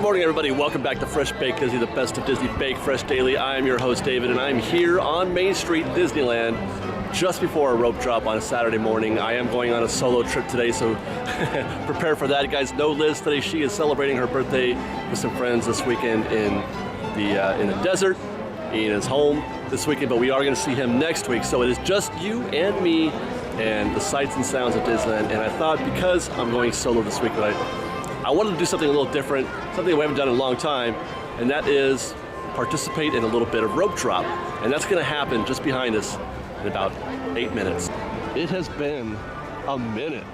morning, everybody. Welcome back to Fresh Baked Disney, the best of Disney Bake Fresh Daily. I am your host, David, and I'm here on Main Street, Disneyland, just before a rope drop on a Saturday morning. I am going on a solo trip today, so prepare for that, guys. No Liz today. She is celebrating her birthday with some friends this weekend in the desert. Ian is home this weekend, but we are going to see him next week. So it is just you and me and the sights and sounds of Disneyland. And I thought, because I'm going solo this week, that I wanted to do something a little different, something we haven't done in a long time, and that is participate in a little bit of rope drop. And that's going to happen just behind us in about 8 minutes. It has been a minute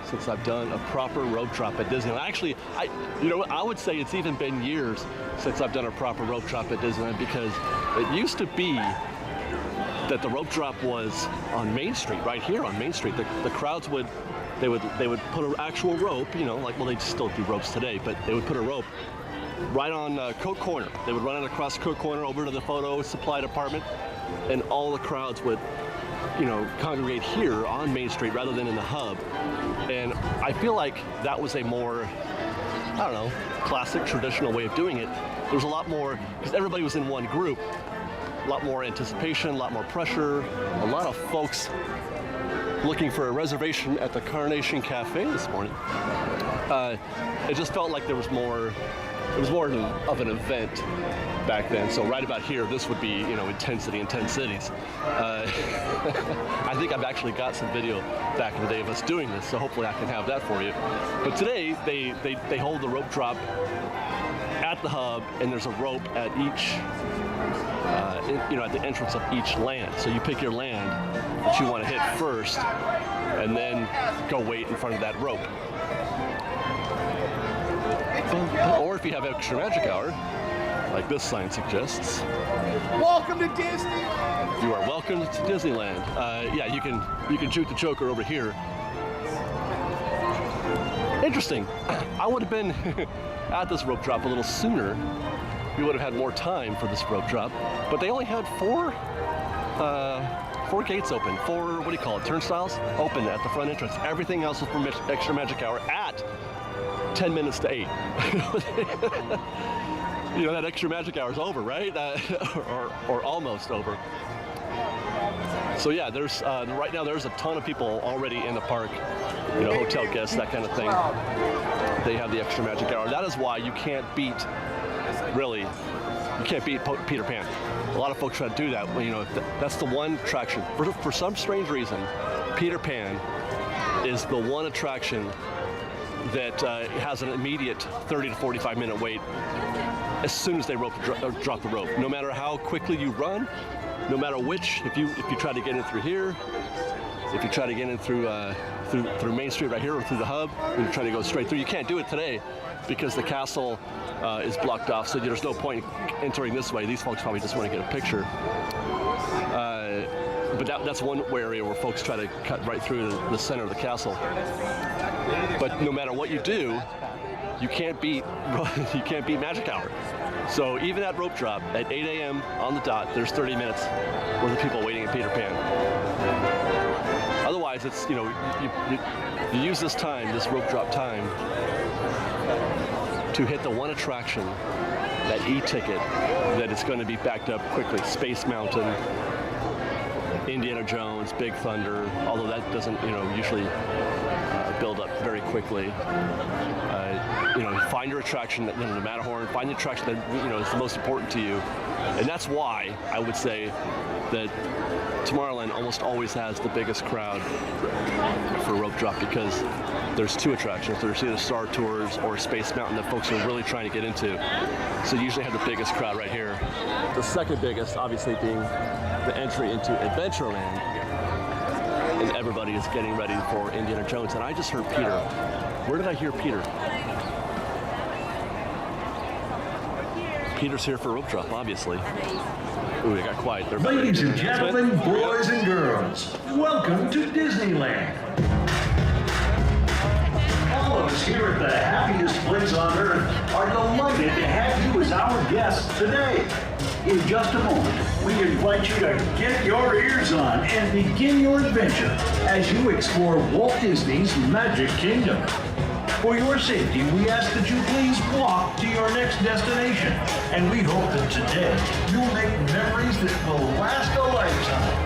since I've done a proper rope drop at Disneyland. Actually, I would say it's even been years since I've done a proper rope drop at Disneyland, because it used to be that the rope drop was on Main Street, right here on Main Street. The crowds would put an actual rope, they still do ropes today, but they would put a rope right on Coke Corner. They would run it across Coke Corner over to the photo supply department, and all the crowds would, congregate here on Main Street rather than in the hub. And I feel like that was a more, classic, traditional way of doing it. There was a lot more, because everybody was in one group, a lot more anticipation, a lot more pressure, a lot of folks looking for a reservation at the Carnation Cafe this morning. It just felt like it was more of an event back then. So right about here, this would be, intensity in 10 cities. I think I've actually got some video back in the day of us doing this, so hopefully I can have that for you. But today, they hold the rope drop at the hub, and there's a rope at each, at the entrance of each land. So you pick your land that you want to hit first, and then go wait in front of that rope. Or if you have extra magic hour, like this sign suggests, welcome to Disneyland. You are welcome to Disneyland. You can shoot the choker over here. Interesting. I would have been at this rope drop a little sooner. We would have had more time for this rope drop, but they only had four gates open, turnstiles open at the front entrance. Everything else was for extra magic hour at 10 minutes to 8. That extra magic hour is over, right? Or almost over. So yeah, there's right now there's a ton of people already in the park, hotel guests, that kind of thing. They have the extra magic hour. That is why you can't beat Peter Pan. A lot of folks try to do that. That's the one attraction. For some strange reason, Peter Pan is the one attraction that has an immediate 30 to 45 minute wait as soon as they drop the rope. No matter how quickly you run, no matter which, if you try to get in through here, if you try to get in through Main Street right here or through the hub, and you try to go straight through, you can't do it today because the castle is blocked off, so there's no point entering this way. These folks probably just want to get a picture. But that's one area where folks try to cut right through the center of the castle. But no matter what you do, you can't beat magic hour. So even at rope drop at 8 a.m. on the dot, there's 30 minutes worth of people waiting at Peter Pan. Otherwise, it's you use this rope drop time, to hit the one attraction, that e-ticket, that is going to be backed up quickly. Space Mountain, Indiana Jones, Big Thunder, although that doesn't, usually build up very quickly. Find your attraction, the Matterhorn, find the attraction that, is the most important to you. And that's why I would say that Tomorrowland almost always has the biggest crowd for rope drop, because there's two attractions. There's either Star Tours or Space Mountain that folks are really trying to get into. So you usually have the biggest crowd right here. The second biggest, obviously, being the entry into Adventureland. And everybody is getting ready for Indiana Jones. And I just heard Peter. Where did I hear Peter? Peter's here for rope drop, obviously. Ooh, they got quiet. Ladies and gentlemen, boys and girls, welcome to Disneyland. All of us here at the happiest place on earth are delighted to have you as our guest today. In just a moment, we invite you to get your ears on and begin your adventure as you explore Walt Disney's Magic Kingdom. For your safety, we ask that you please walk to your next next destination. And we hope that today you'll make memories that will last a lifetime.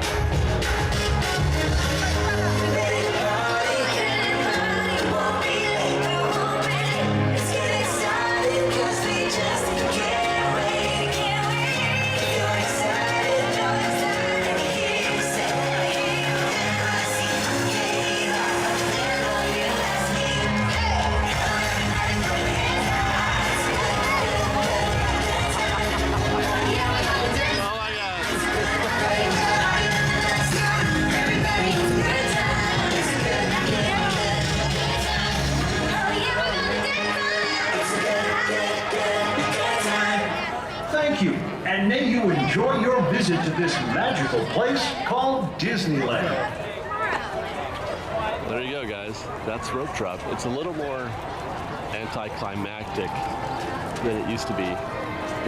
Thank you, and may you enjoy your visit to this magical place called Disneyland. There you go, guys. That's Rope Drop. It's a little more anticlimactic than it used to be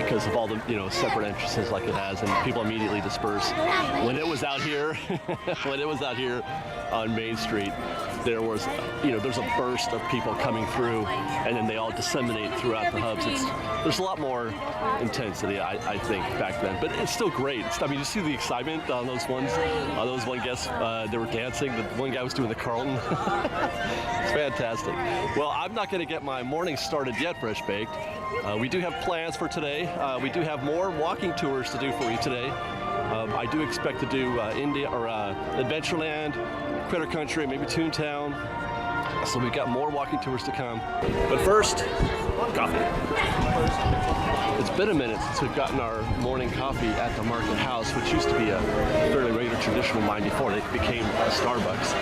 because of all the separate entrances like it has, and people immediately disperse. When it was out here, on Main Street, there was there's a burst of people coming through, and then they all disseminate throughout the hubs. There's a lot more intensity, I think, back then, but it's still great. You see the excitement on those ones, on those one guests. They were dancing. The one guy was doing the Carlton. It's fantastic. Well, I'm not going to get my morning started yet, Fresh Baked. We do have plans for today. We do have more walking tours to do for you today. I do expect to do Adventureland, Critter Country, maybe Toon Town. So we've got more walking tours to come. But first, coffee. It's been a minute since we've gotten our morning coffee at the Market House, which used to be a fairly regular tradition of mine before it became a Starbucks.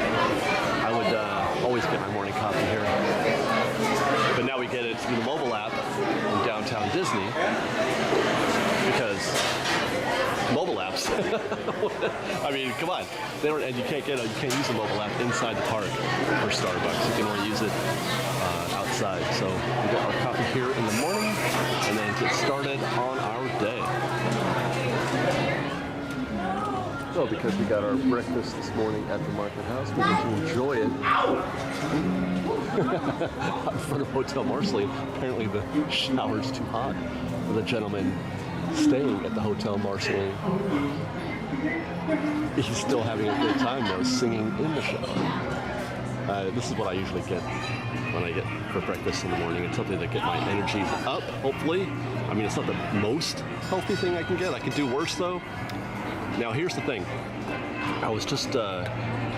I would always get my morning coffee here. But now we get it through the mobile app in downtown Disney because mobile apps. I mean, come on. They don't, and you can't use the mobile app inside the park for Starbucks. You can only use it outside. So we got our coffee here in the morning, and then get started on our day. So because we got our breakfast this morning at the Market House, we get to enjoy it in front of Hotel Marceline. Apparently the shower's too hot for the gentleman staying at the Hotel Marceline. He's still having a great time though, singing in the shower. This is what I usually get when I get for breakfast in the morning. It's something to get my energies up, hopefully. I mean, it's not the most healthy thing I can get. I can do worse though. Now here's the thing. I was just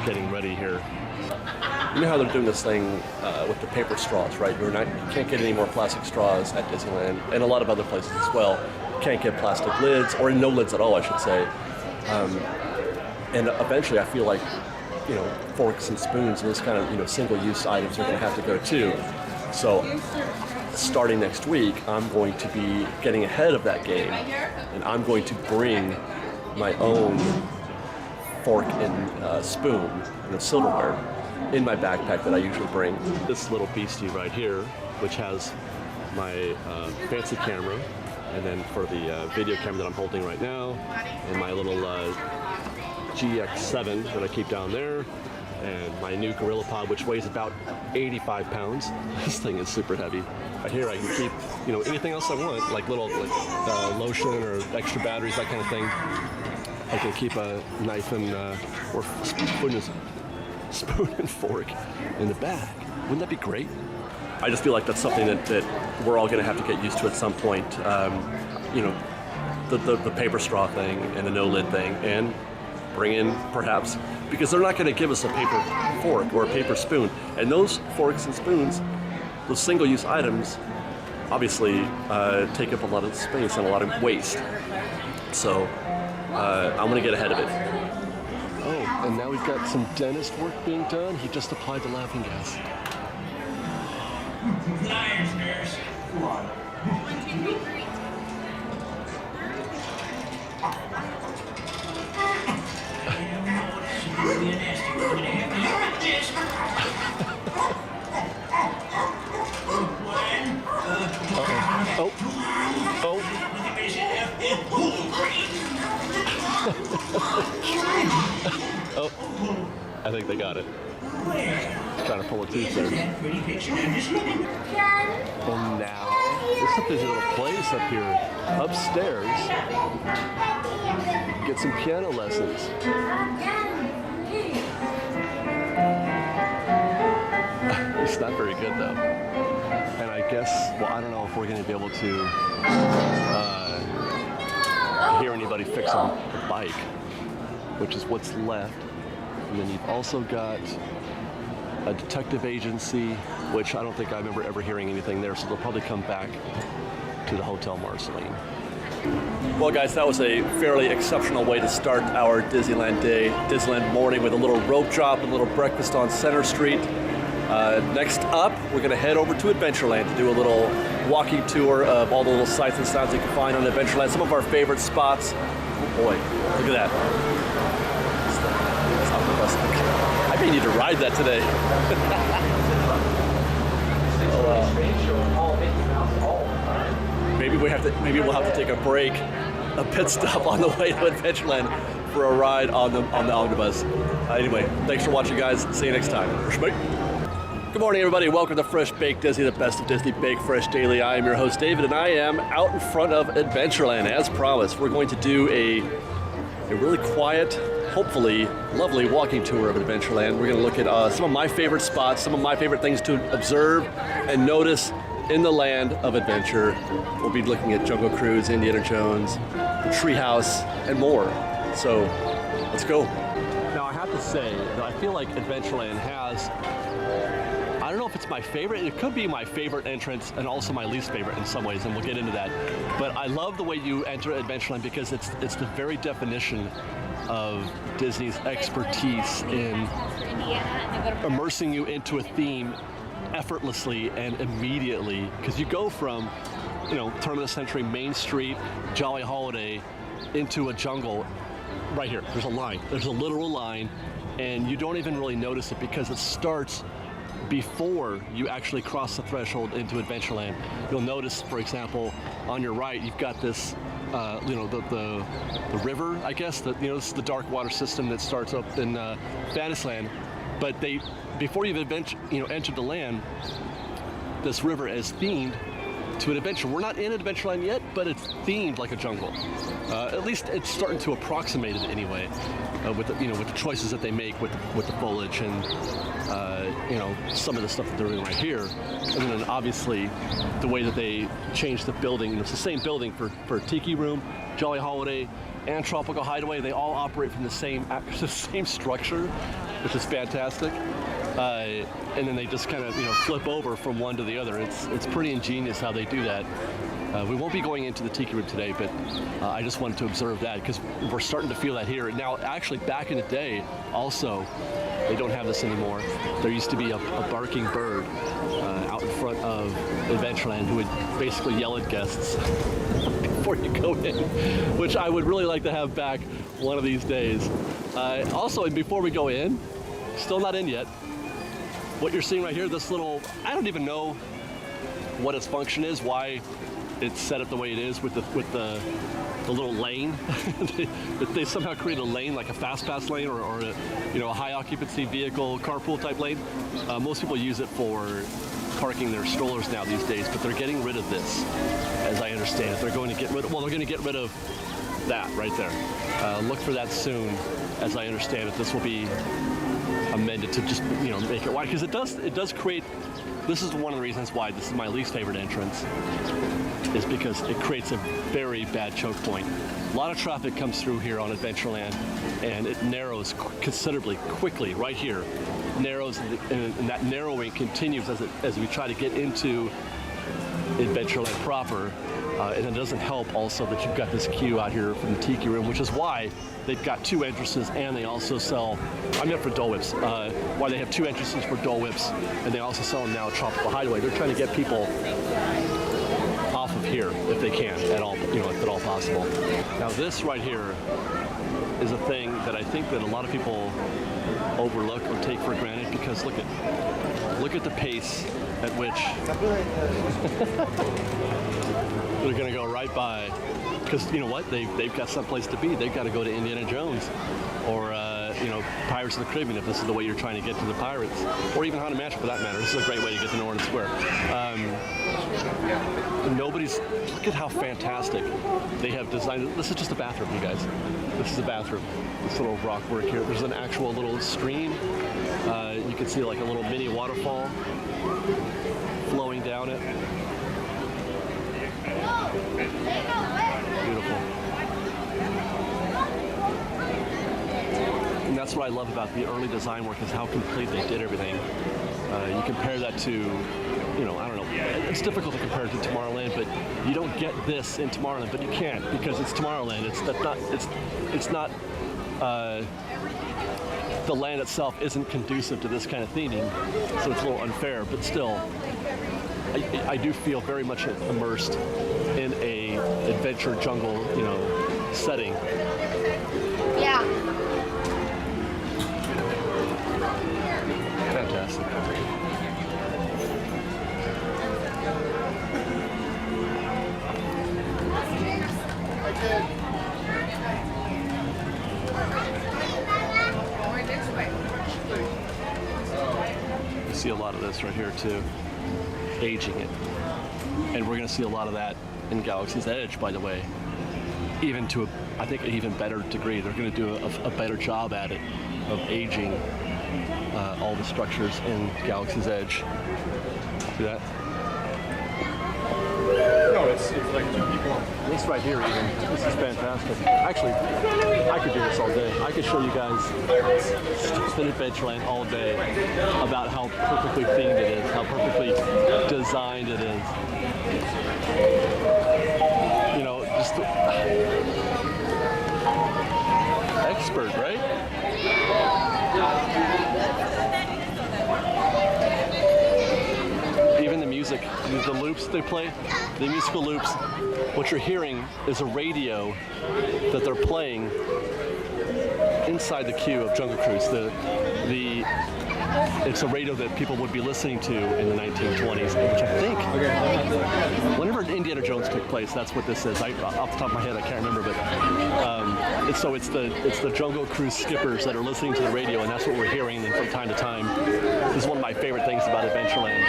getting ready here. You know how they're doing this thing with the paper straws, right? You can't get any more plastic straws at Disneyland and a lot of other places as well. Can't get plastic lids, or no lids at all, I should say. And eventually I feel like, forks and spoons and this kind of, single-use items are going to have to go too. So starting next week, I'm going to be getting ahead of that game, and I'm going to bring my own fork and spoon, silverware, in my backpack that I usually bring. This little beastie right here, which has my fancy camera, and then for the video camera that I'm holding right now, and my little GX7 that I keep down there, and my new Gorilla Pod, which weighs about 85 pounds. This thing is super heavy. Here I can keep, anything else I want, like little lotion or extra batteries, that kind of thing. I can keep a knife and or spoon and fork in the bag. Wouldn't that be great? I just feel like that's something that we're all going to have to get used to at some point. The paper straw thing and the no lid thing, and bring in perhaps, because they're not going to give us a paper fork or a paper spoon. And those forks and spoons, those single-use items, obviously take up a lot of space and a lot of waste. So I'm going to get ahead of it. Oh, and now we've got some dentist work being done. He just applied the laughing gas. Lions, nurse. Come on. 1, 2, 3. Really nasty. We're gonna have to look at this. Oh, I think they got it. Trying to pull a tooth there. And now This is a busy little place up here. Upstairs, get some piano lessons. It's not very good though. And I guess, well, I don't know if we're going to be able to hear anybody fixing the bike, which is what's left. And then you've also got a detective agency, which I don't think I remember ever hearing anything there, so they'll probably come back to the Hotel Marceline. Well guys, that was a fairly exceptional way to start our Disneyland day, Disneyland morning, with a little rope drop and a little breakfast on Center Street. Next up, we're going to head over to Adventureland to do a little walking tour of all the little sights and sounds you can find on Adventureland. Some of our favorite spots. Oh boy, look at that. I may need to ride that today. Maybe we'll have to take a break, a pit stop on the way to Adventureland for a ride on the omnibus. Anyway, thanks for watching, guys. See you next time. Good morning, everybody. Welcome to Fresh Baked Disney, the best of Disney Baked Fresh Daily. I am your host, David, and I am out in front of Adventureland. As promised, we're going to do a really quiet, hopefully lovely walking tour of Adventureland. We're going to look at some of my favorite spots, some of my favorite things to observe and notice in the land of adventure. We'll be looking at Jungle Cruise, Indiana Jones, the Treehouse, and more. So, let's go. Now, I have to say that I feel like Adventureland has, I don't know if it's my favorite. It could be my favorite entrance and also my least favorite in some ways, and we'll get into that. But I love the way you enter Adventureland because it's the very definition of Disney's expertise in immersing you into a theme effortlessly and immediately. Because you go from, turn of the century Main Street, Jolly Holiday, into a jungle right here. There's a line. There's a literal line, and you don't even really notice it because it starts before you actually cross the threshold into Adventureland. You'll notice, for example, on your right, you've got this, the river, I guess. This is the dark water system that starts up in Fantasyland. But before you've entered the land, this river is themed to an adventure. We're not in Adventureland yet, but it's themed like a jungle. At least it's starting to approximate it anyway, with the choices that they make with the foliage and some of the stuff that they're doing right here. And then obviously the way that they changed the building. It's the same building for Tiki Room, Jolly Holiday, and Tropical Hideaway. They all operate from the same structure, which is fantastic. And then they just kind of flip over from one to the other. It's pretty ingenious how they do that. We won't be going into the Tiki Room today, but I just wanted to observe that because we're starting to feel that here. Now, actually, back in the day, also, they don't have this anymore. There used to be a barking bird out in front of Adventureland who would basically yell at guests before you go in, which I would really like to have back one of these days. Also, and before we go in, still not in yet, what you're seeing right here, this little, I don't even know what its function is, why it's set up the way it is with the little lane. they somehow create a lane, like a fast pass lane or a high occupancy vehicle carpool type lane. Most people use it for parking their strollers now these days, but they're getting rid of this, as I understand it. They're going to get rid of that right there. Look for that soon, as I understand it. This will be amended to just make it wide, because it does create. This is one of the reasons why this is my least favorite entrance, is because it creates a very bad choke point. A lot of traffic comes through here on Adventureland, and it narrows considerably quickly right here. Narrows, and that narrowing continues as we try to get into Adventureland proper. And it doesn't help also that you've got this queue out here from the Tiki Room, which is why they've got two entrances, and they also sell, I meant for Dole Whips, why they have two entrances for Dole Whips, and they also sell them now at Tropical Hideaway. They're trying to get people off of here if they can, at all, if at all possible. Now this right here is a thing that I think that a lot of people overlook or take for granted, because look at the pace at which they're going to go right by, because you know what, they've got someplace to be. They've got to go to Indiana Jones or you know, Pirates of the Caribbean if this is the way you're trying to get to the pirates, or even Haunted Mansion for that matter. This is a great way to get to Norton Square. Look at how fantastic they have designed it. This is just a bathroom, you guys. This is a bathroom. This little rock work here. There's an actual little stream. You can see like a little mini waterfall flowing down it. Beautiful. And that's what I love about the early design work, is how complete they did everything. You compare that to, you know, I don't know, it's difficult to compare it to Tomorrowland, but you don't get this in Tomorrowland, but you can, because it's Tomorrowland. It's not the land itself isn't conducive to this kind of theming, so it's a little unfair, but still, I do feel very much immersed in a adventure jungle, you know, setting. Yeah. Fantastic. You see a lot of this right here too, aging it. And we're gonna see a lot of that in Galaxy's Edge, by the way. Even to, I think, an even better degree. They're gonna do a better job at it, of aging all the structures in Galaxy's Edge. See that? No, it's like 2 people on. This right here even, this is fantastic. Actually, I could do this all day. I could show you guys in Adventureland all day about how perfectly themed it is, how perfectly designed it is. You know, just expert, right? Even the music, the loops they play, the musical loops, what you're hearing is a radio that they're playing inside the queue of Jungle Cruise. It's a radio that people would be listening to in the 1920s, which I think, whenever Indiana Jones took place, that's what this is. Off the top of my head, I can't remember, but it's the Jungle Cruise skippers that are listening to the radio, and that's what we're hearing. And from time to time, this is one of my favorite things about Adventureland.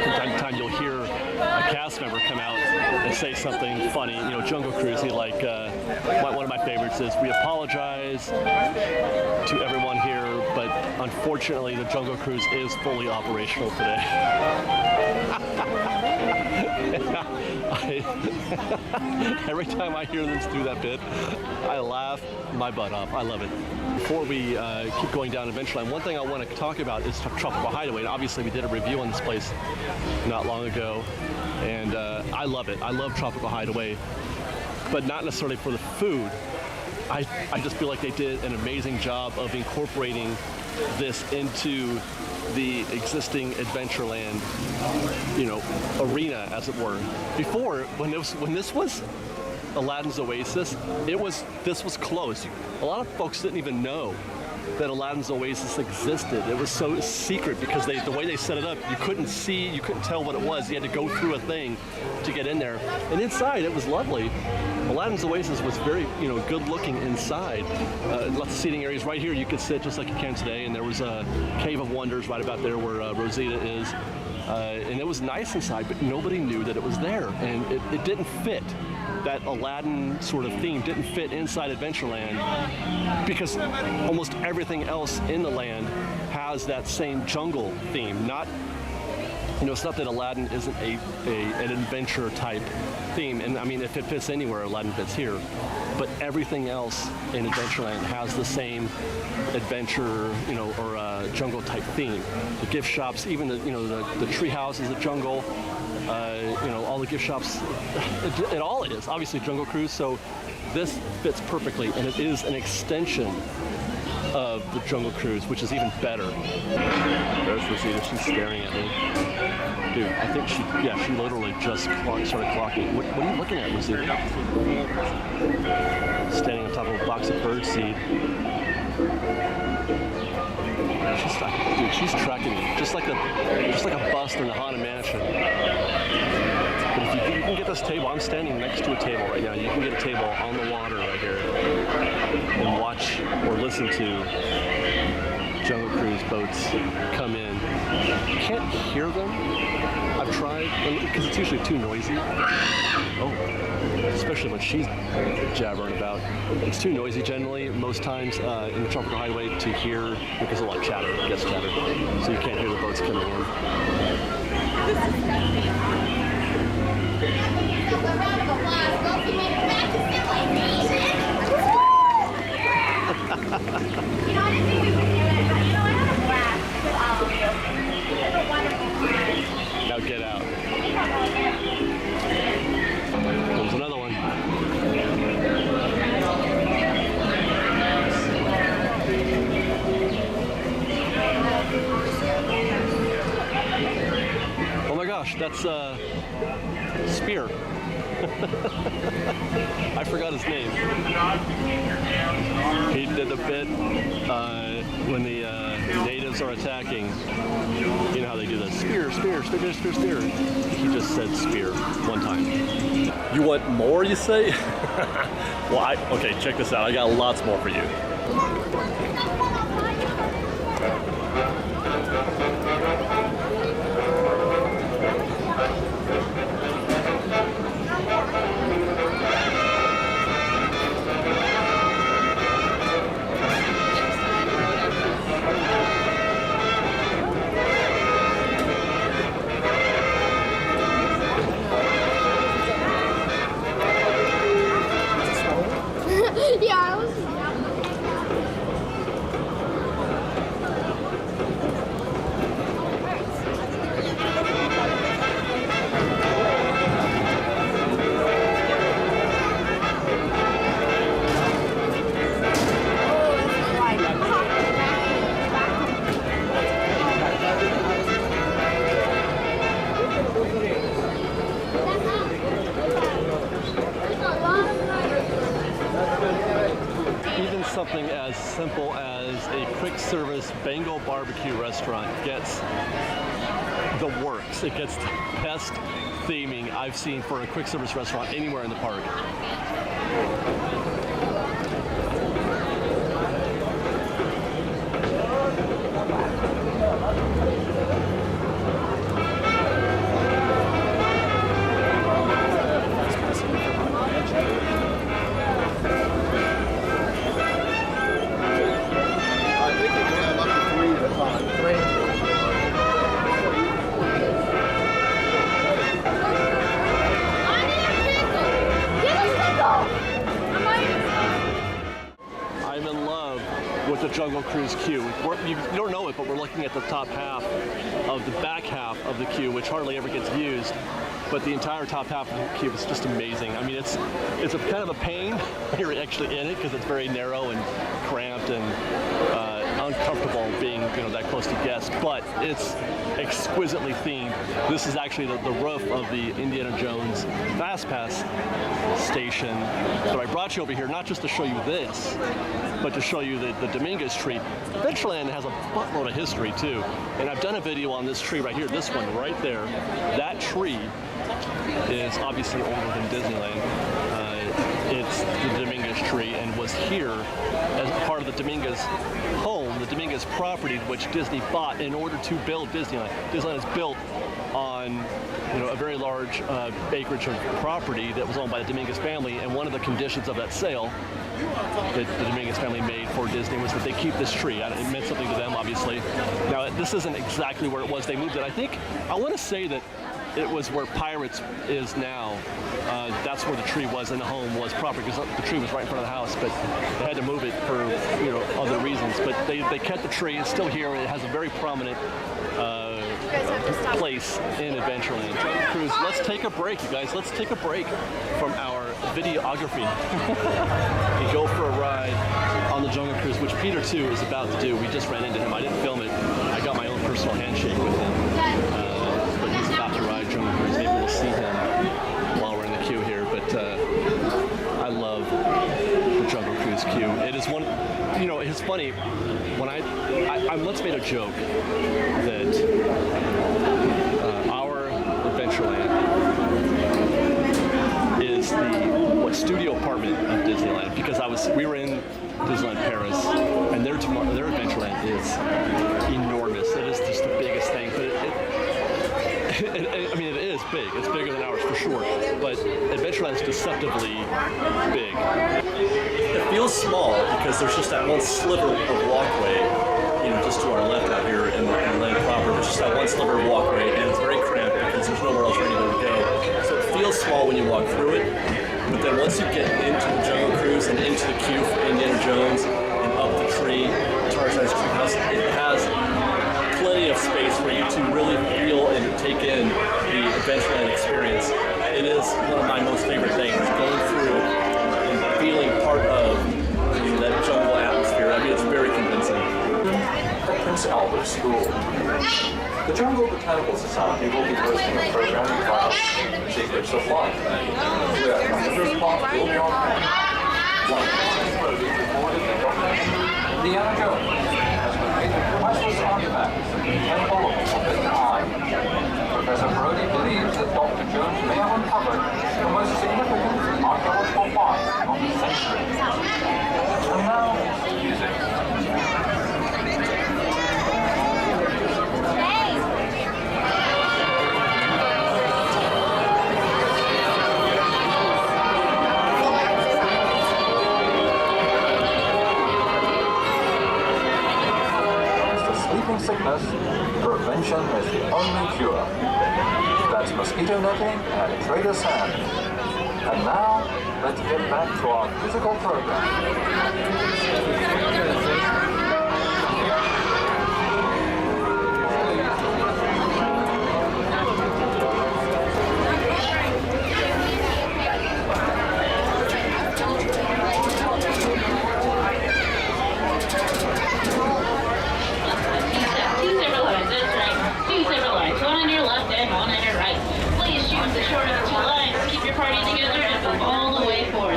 From time to time, you'll hear a cast member come out and say something funny. You know, Jungle Cruise, one of my favorites is, "We apologize to everyone here, but unfortunately the Jungle Cruise is fully operational today." Every time I hear them do that bit, I laugh my butt off. I love it. Before we keep going down Adventureland, one thing I want to talk about is Tropical Hideaway. And obviously, we did a review on this place not long ago, and I love it. I love Tropical Hideaway, but not necessarily for the food. I just feel like they did an amazing job of incorporating this into the existing Adventureland, you know, arena, as it were. Before, when this was Aladdin's Oasis, this was closed. A lot of folks didn't even know that Aladdin's Oasis existed. It was so secret because the way they set it up, you couldn't tell what it was. You had to go through a thing to get in there. And inside, it was lovely. Aladdin's Oasis was very, you know, good looking inside. Lots of seating areas. Right here, you could sit just like you can today. And there was a Cave of Wonders right about there where Rosita is. And it was nice inside, but nobody knew that it was there. And it didn't fit. That Aladdin sort of theme didn't fit inside Adventureland because almost everything else in the land has that same jungle theme. Not, you know, it's not that Aladdin isn't an adventure type theme, and I mean, if it fits anywhere, Aladdin fits here. But everything else in Adventureland has the same adventure, you know, or jungle type theme. The gift shops, even the tree house is a jungle. You know, all the gift shops, it is obviously Jungle Cruise, so this fits perfectly, and it is an extension of the Jungle Cruise, which is even better. There's Rosita, she's staring at me. Dude, I think she literally just started clocking. What are you looking at, Rosita? Standing on top of a box of birdseed. She's tracking me, just like a bust in the Haunted Mansion. But if you can get this table. I'm standing next to a table right now. You can get a table on the water right here and watch or listen to Jungle Cruise boats come in. You can't hear them. I've tried, because it's usually too noisy. Oh, especially when she's jabbering about. It's too noisy generally, most times in the Tropical Highway to hear, because a lot of chatter, guest chatter, so you can't hear the boats coming in. A round of applause. Go for me to practice civilization. You know, I didn't think we would do it, but you know, I had a blast with all of you. It was a wonderful time. Now get out. There's another one. Oh my gosh, that's Spear. I forgot his name. He did the bit when the natives are attacking. You know how they do this. Spear, spear, spear, spear, spear. He just said spear one time. You want more, you say? Well, okay, check this out. I got lots more for you. Yeah, I was. Even something as simple as a quick service Bengal barbecue restaurant gets the works. It gets the best theming I've seen for a quick service restaurant anywhere in the park. The Jungle Cruise queue. You don't know it, but we're looking at the top half of the back half of the queue, which hardly ever gets used. But the entire top half of the queue is just amazing. I mean, it's a kind of a pain when you're actually in it because it's very narrow and cramped and uncomfortable being that close to guests. But it's exquisitely themed. This is actually the roof of the Indiana Jones Fast Pass station. So I brought you over here not just to show you this, but to show you the Dominguez tree. Adventureland has a buttload of history too, and I've done a video on this tree right here, this one right there. That tree is obviously older than Disneyland. It's the Dominguez tree and was here as part of the Dominguez home, the Dominguez property, which Disney bought in order to build Disneyland. Disneyland is built on a very large acreage of property that was owned by the Dominguez family, and one of the conditions of that sale that the Dominguez family made for Disney was that they keep this tree. It meant something to them, obviously. Now, this isn't exactly where it was. They moved it. I want to say that it was where Pirates is now. That's where the tree was, and the home was proper, because the tree was right in front of the house, but they had to move it for other reasons. But they kept the tree. It's still here, and it has a very prominent place in Adventureland. Cruise, let's take a break, you guys. Let's take a break from our videography and go for a ride on the Jungle Cruise, which Peter too is about to do. We just ran into him. I didn't film it. I got my own personal handshake with him, but he's about to ride Jungle Cruise. Maybe we'll see him while we're in the queue here. But I love the Jungle Cruise queue. It is one. It's funny when I once made a joke that our Adventureland studio apartment of Disneyland because we were in Disneyland Paris, and their Adventureland is enormous. It is just the biggest thing, but I mean, it is big. It's bigger than ours for sure, but Adventureland is deceptively big. It feels small because there's just that one sliver of walkway, you know, just to our left out here in the land proper. There's just that one sliver of walkway, and it's very cramped because there's nowhere else for anybody to go. So it feels small when you walk through it, but then once you get into the Jungle Cruise and into the queue for Indiana Jones and up the tree, Tarzan's treehouse, it has plenty of space for you to really feel and take in the Adventureland experience. It is one of my most favorite things, going through and feeling part of that jungle atmosphere. I mean, it's very convincing. At Prince Albert School, the Jungle Botanical Society will be hosting a program entitled Secrets of Life, where a number of plots will be on hand. One of these photos recorded and documented Indiana Jones has located priceless artifacts in the Temple of the Forbidden Eye. Professor Brody believes that Dr. Jones may have uncovered the most significant archaeological find of the century. And now, music. Sickness, prevention is the only cure. That's mosquito netting and trader sand. And now, let's get back to our physical program.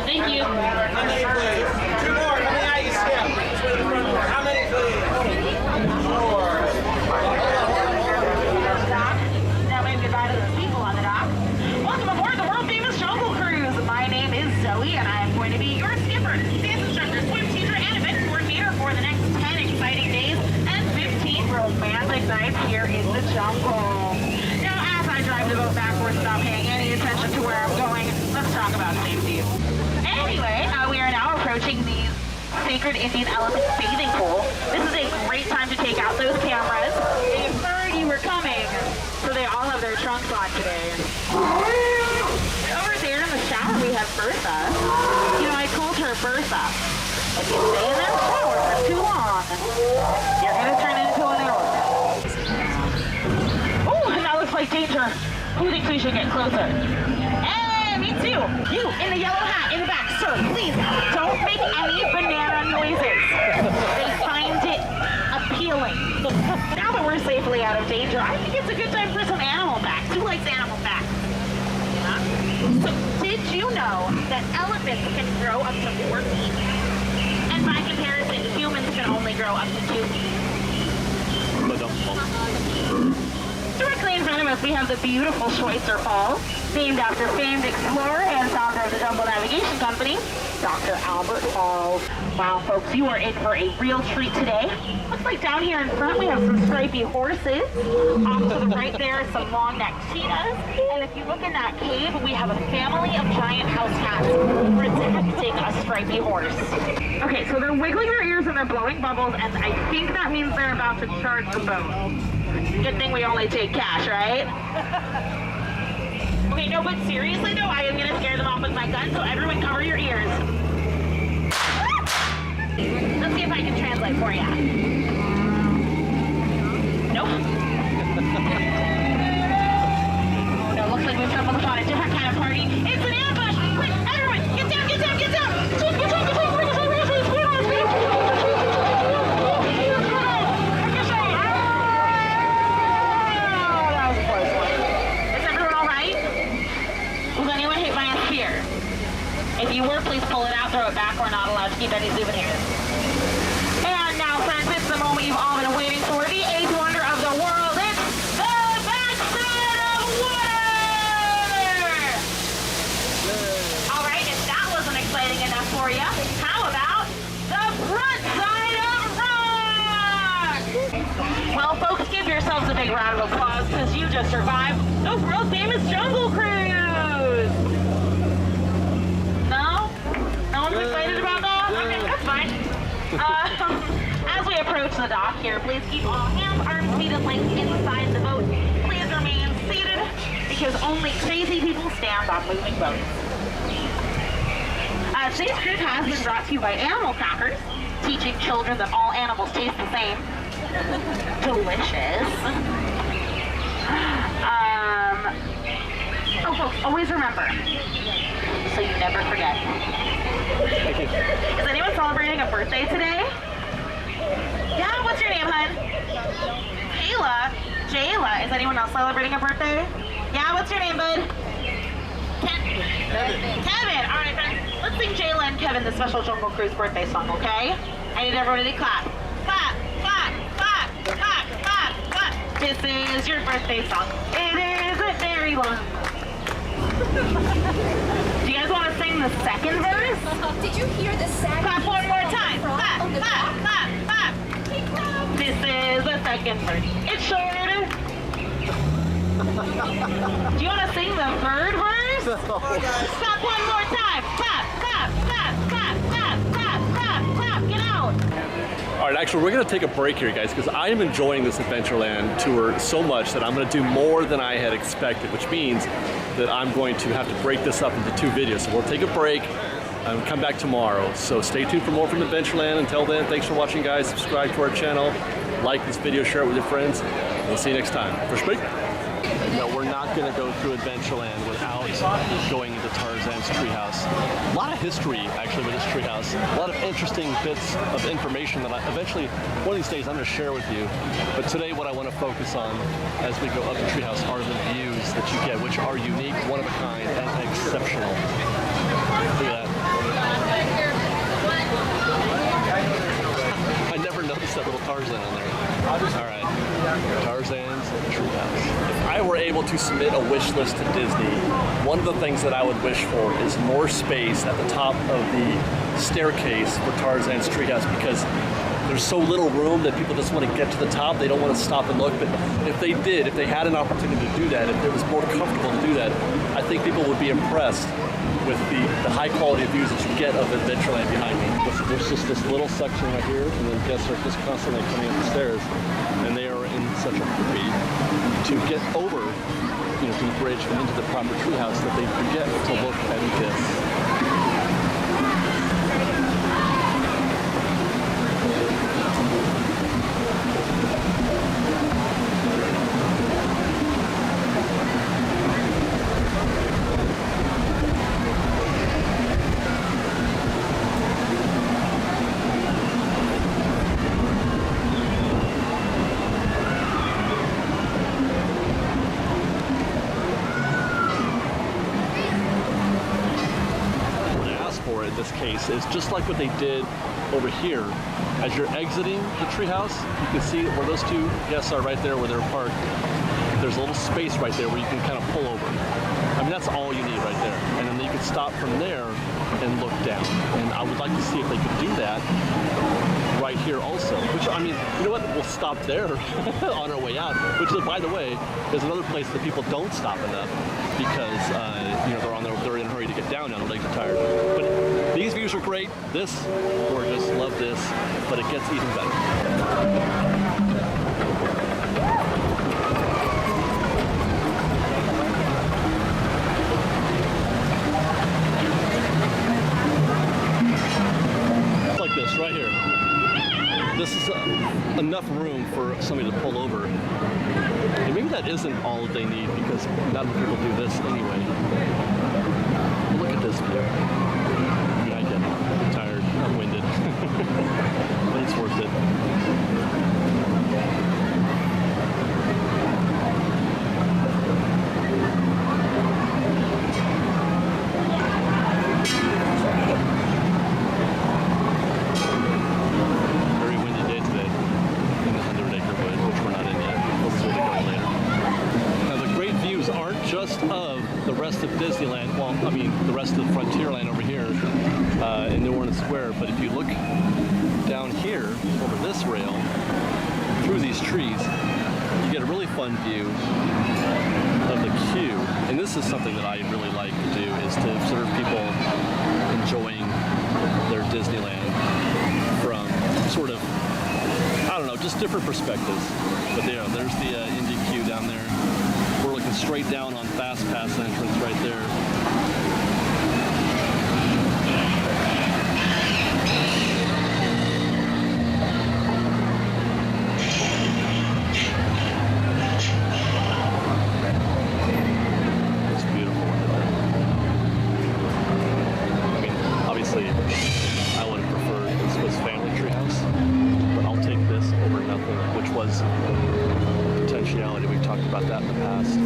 Thank you. Two more coming out, you skip. How many, please? Four. Now wave goodbye to those people on the dock. Welcome aboard the world-famous Jungle Cruise. My name is Zoe, and I am going to be your skipper, dance instructor, swim teacher, and event coordinator for the next 10 exciting days and 15 romantic nights here in the jungle. Now, as I drive the boat backwards without paying any attention to where I'm going, let's talk about safety. Anyway, we are now approaching the Sacred Indian Elephant Bathing Pool. This is a great time to take out those cameras. They heard you were coming, so they all have their trunks on today. Over there in the shower, we have Bertha. You know, I told her, Bertha, if you stay in that shower for too long, you're going to turn into an elephant. Oh, that looks like danger. Who thinks we should get closer? Me too. You in the yellow hat in the back, sir, please don't make any banana noises. They find it appealing. Now that we're safely out of danger, I think it's a good time for some animal facts. Who likes animal facts? Yeah? So did you know that elephants can grow up to 4 feet? And by comparison, humans can only grow up to 2 feet. Directly in front of us, we have the beautiful Schweitzer Falls, named after famed explorer and founder of the Jumbo Navigation Company, Dr. Albert Falls. Wow, folks, you are in for a real treat today. Looks like down here in front we have some stripy horses. Off to the right there, some long-necked cheetahs. And if you look in that cave, we have a family of giant house cats protecting a stripy horse. Okay, so they're wiggling their ears and they're blowing bubbles, and I think that means they're about to charge the boat. Good thing we only take cash, right? Okay, no, but seriously though, I am gonna scare them off with my gun, so everyone cover your ears. Let's see if I can translate for you. Nope. No, looks like we've stumbled upon a different kind of party. It's an ambush! Quick, everyone, get down, get down, get down! If you were, please pull it out, throw it back. We're not allowed to keep any souvenirs. And now, friends, it's the moment you've all been waiting for, the eighth wonder of the world. It's the backside of water! All right, if that have for you. How about the front side of rock? Well, folks, give yourselves a big round of applause because you just survived the world famous Jungle Cruise. No? No one's excited about that? Okay, that's fine. As we approach the dock here, please keep all hands, arms, feet, and legs inside the boat. Please remain seated because only crazy people stand on moving boats. Today's trip has been brought to you by Animal Crackers, teaching children that all animals taste the same. Delicious. Oh, folks, always remember, so you never forget. Thank you. Is anyone celebrating a birthday today? Yeah, what's your name, hun? Jayla. Jayla. Is anyone else celebrating a birthday? Yeah, what's your name, bud? Kevin. All right, friends. Let's sing Jayla and Kevin the special Jungle Cruise birthday song, okay? I need everybody to clap. Clap, clap, clap, clap, clap, clap. This is your birthday song. It isn't very long. Do you guys want to sing the second verse? Did you hear the sad Clap one more time. Clap, clap, clap, clap. This is the second verse. It's shorter. Do you want to sing the third verse? Clap one more time. Clap, clap, clap, clap, clap, clap, clap, clap. Get out. All right, actually, we're going to take a break here, guys, because I am enjoying this Adventureland tour so much that I'm going to do more than I had expected, which means that I'm going to have to break this up into 2 videos. So we'll take a break and come back tomorrow. So stay tuned for more from Adventureland. Until then, thanks for watching, guys. Subscribe to our channel, like this video, share it with your friends. We'll see you next time. First break. No, we're not going to go through Adventureland without going into Tarzan's treehouse. A lot of history, actually, with this treehouse. A lot of interesting bits of information that eventually, one of these days, I'm going to share with you. But today, what I want to focus on as we go up the treehouse are the views that you get, which are unique, one of a kind, and exceptional. Look at that. I never noticed that little Tarzan on there. All right, Tarzan's treehouse. If I were able to submit a wish list to Disney, one of the things that I would wish for is more space at the top of the staircase for Tarzan's treehouse, because there's so little room that people just want to get to the top. They don't want to stop and look. But if they did, if they had an opportunity to do that, if it was more comfortable to do that, I think people would be impressed with the high quality of views that you get of Adventureland behind me. There's just this little section right here, and then guests are just constantly coming up the stairs, and they are in such a hurry to get over, to the bridge and into the proper treehouse that they forget to look at this. This case is just like what they did over here. As you're exiting the treehouse, you can see where those 2 guests are right there where they're parked. There's a little space right there where you can kind of pull over. I mean, that's all you need right there. And then you can stop from there and look down. And I would like to see if they could do that right here also. Which, I mean, you know what? We'll stop there on our way out. Which, by the way, is another place that people don't stop enough because, they're in a hurry to get down now. Their legs are tired. But these views are great. This, gorgeous. Love this. But it gets even better. Like this right here. This is enough room for somebody to pull over. And maybe that isn't all that they need because not many people do this anyway. Look at this view. Yeah, I get it. I'm tired. I'm winded. But it's worth it. Of the rest of Disneyland. to Frontierland over here in New Orleans Square. But if you look down here over this rail through these trees, you get a really fun view of the queue. And this is something that I really like to do, is to observe people enjoying their Disneyland from sort of, I don't know, just different perspectives. But yeah, there's the Indy queue down there. We're looking straight down on Fast Pass entrance right there. It's beautiful. I mean, obviously, I would have preferred this was Family Treehouse, but I'll take this over nothing, which was potentiality. We've talked about that in the past.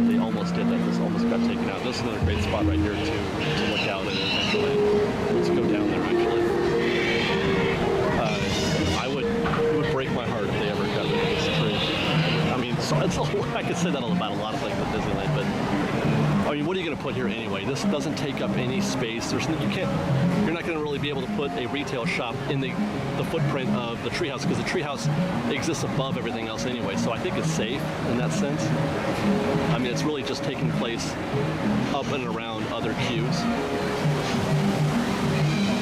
They almost did that. This almost got taken out. This is another great spot right here to look out at Adventureland. Let's go down there actually. It would break my heart if they ever got rid of this tree. I mean, so I could say that about a lot of things with Disneyland, but I mean, what are you going to put here anyway? This doesn't take up any space. You're not going to really be able to put a retail shop in the footprint of the treehouse, because the treehouse exists above everything else anyway. So I think it's safe in that sense. I mean, it's really just taking place up and around other queues.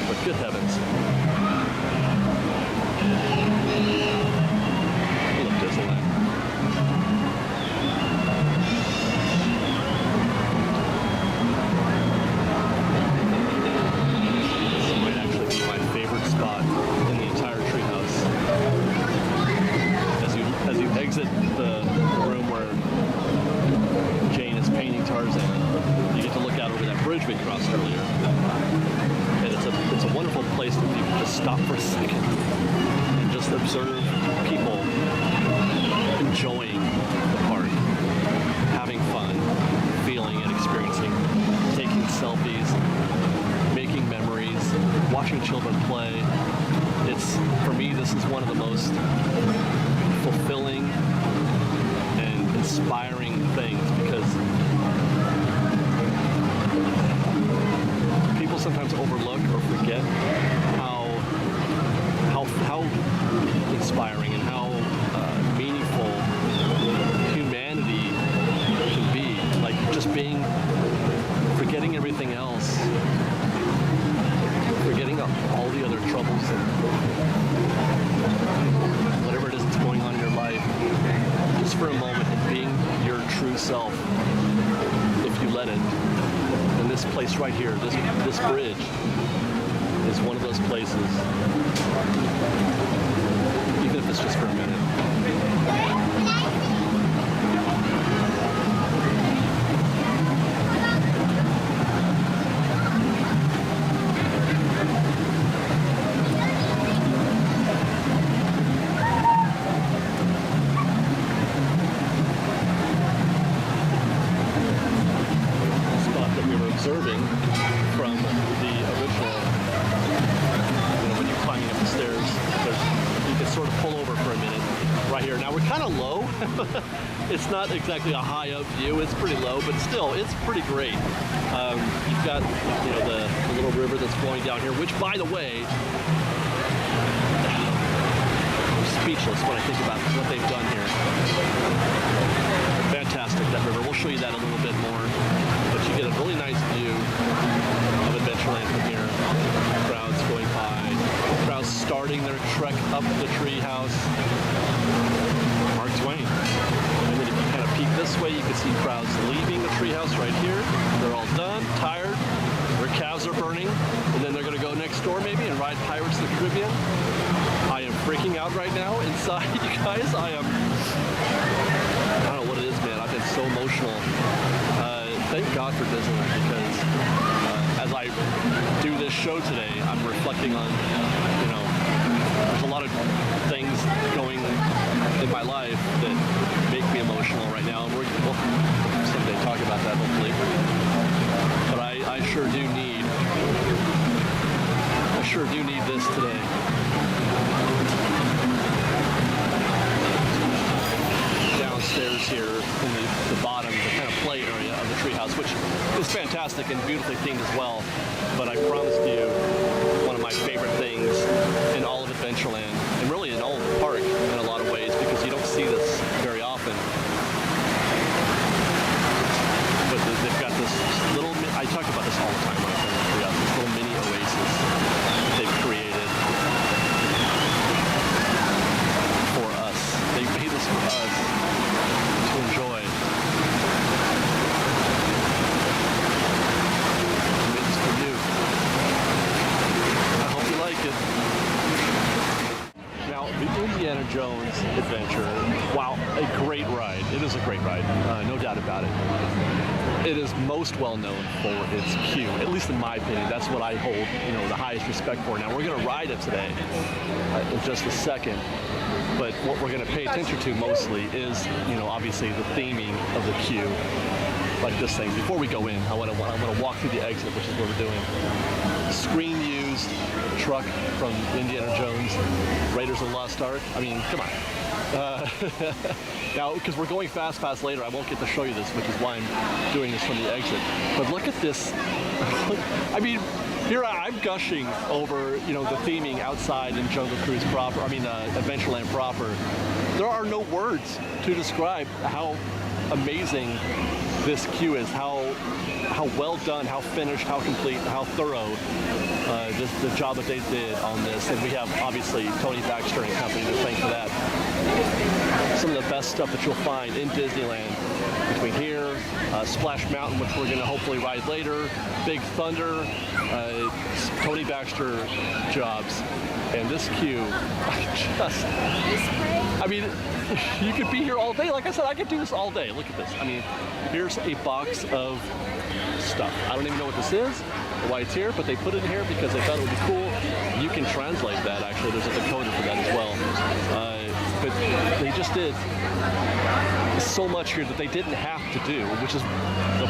But good heavens. I love Disneyland. Spot in the entire treehouse. As you exit the room where Jane is painting Tarzan, you get to look out over that bridge we crossed earlier. And it's a wonderful place for people to stop for a second and just observe people enjoying the park, having fun, feeling and experiencing, taking selfies, making memories, watching children play. For me, this is one of the most fulfilling and inspiring things, because people sometimes overlook or forget how inspiring and how meaningful humanity can be. Like just forgetting everything else, forgetting all the other troubles and whatever it is that's going on in your life, just for a moment, and being your true self, if you let it. And this place right here, this bridge, is one of those places, even if it's just for a minute. Observing from the original, when you're climbing up the stairs, you can sort of pull over for a minute right here. Now we're kind of low. It's not exactly a high up view. It's pretty low, but still, it's pretty great. You've got the little river that's flowing down here, which, by the way, I'm speechless when I think about what they've done here. Fantastic, that river. We'll show you that a little bit more. But you get a really nice view of Adventureland from here. Crowds going by, crowds starting their trek up the treehouse. Mark Twain. And then if you kind of peek this way, you can see crowds leaving the treehouse right here. They're all done, tired, their calves are burning, and then they're going to go next door maybe and ride Pirates of the Caribbean. I am freaking out right now inside, you guys. I don't know what it is, man. I've been so emotional. Thank God for Disneyland, because as I do this show today, I'm reflecting on, there's a lot of things going in my life that make me emotional right now, and we'll someday talk about that, hopefully. But I sure do need this today. Downstairs here in the bottom, the kind of play area of the treehouse, which is fantastic and beautifully themed as well. But I promised you one of my favorite things in all of Adventureland, and really in all of the park in a lot of ways, because you don't see this very often. But they've got this little, I talk about this all the time when I come to this little mini oasis that they've created for us. They made this for us to enjoy. They made this for you. I hope you like it. Now, the Indiana Jones adventure, wow, a great ride. It is a great ride, no doubt about it. It is most well known for its queue, at least in my opinion. That's what I hold, the highest respect for. Now, we're going to ride it today in just a second. But what we're going to pay attention to mostly is, obviously the theming of the queue, like this thing. Before we go in, I want to walk through the exit, which is what we're doing. Screen used truck from Indiana Jones, Raiders of the Lost Ark. I mean, come on. Now, because we're going fast later, I won't get to show you this, which is why I'm doing this from the exit. But look at this. I mean, here I'm gushing over, the theming outside in Jungle Cruise proper, Adventureland proper. There are no words to describe how amazing this queue is, how well done, how finished, how complete, how thorough the job that they did on this. And we have, obviously, Tony Baxter and company to thank for that. Some of the best stuff that you'll find in Disneyland between here, Splash Mountain, which we're going to hopefully ride later, Big Thunder, Tony Baxter jobs, and this queue, you could be here all day. Like I said, I could do this all day. Look at this. Here's a box of stuff. I don't even know what this is or why it's here, but they put it in here because they thought it would be cool. You can translate that, actually. There's a decoder for that as well. But they just did so much here that they didn't have to do, which is the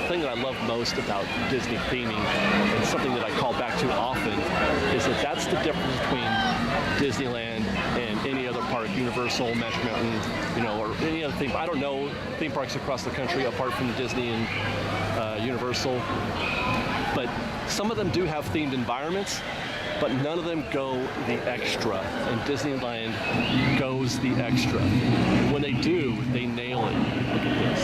thing that I love most about Disney theming, and something that I call back to often, is that that's the difference between Disneyland and any other park, Universal, Magic Mountain, or any other theme. I don't know theme parks across the country apart from Disney and Universal, but some of them do have themed environments, but none of them go the extra, and Disneyland goes the extra. When they do, they nail it. Look at this.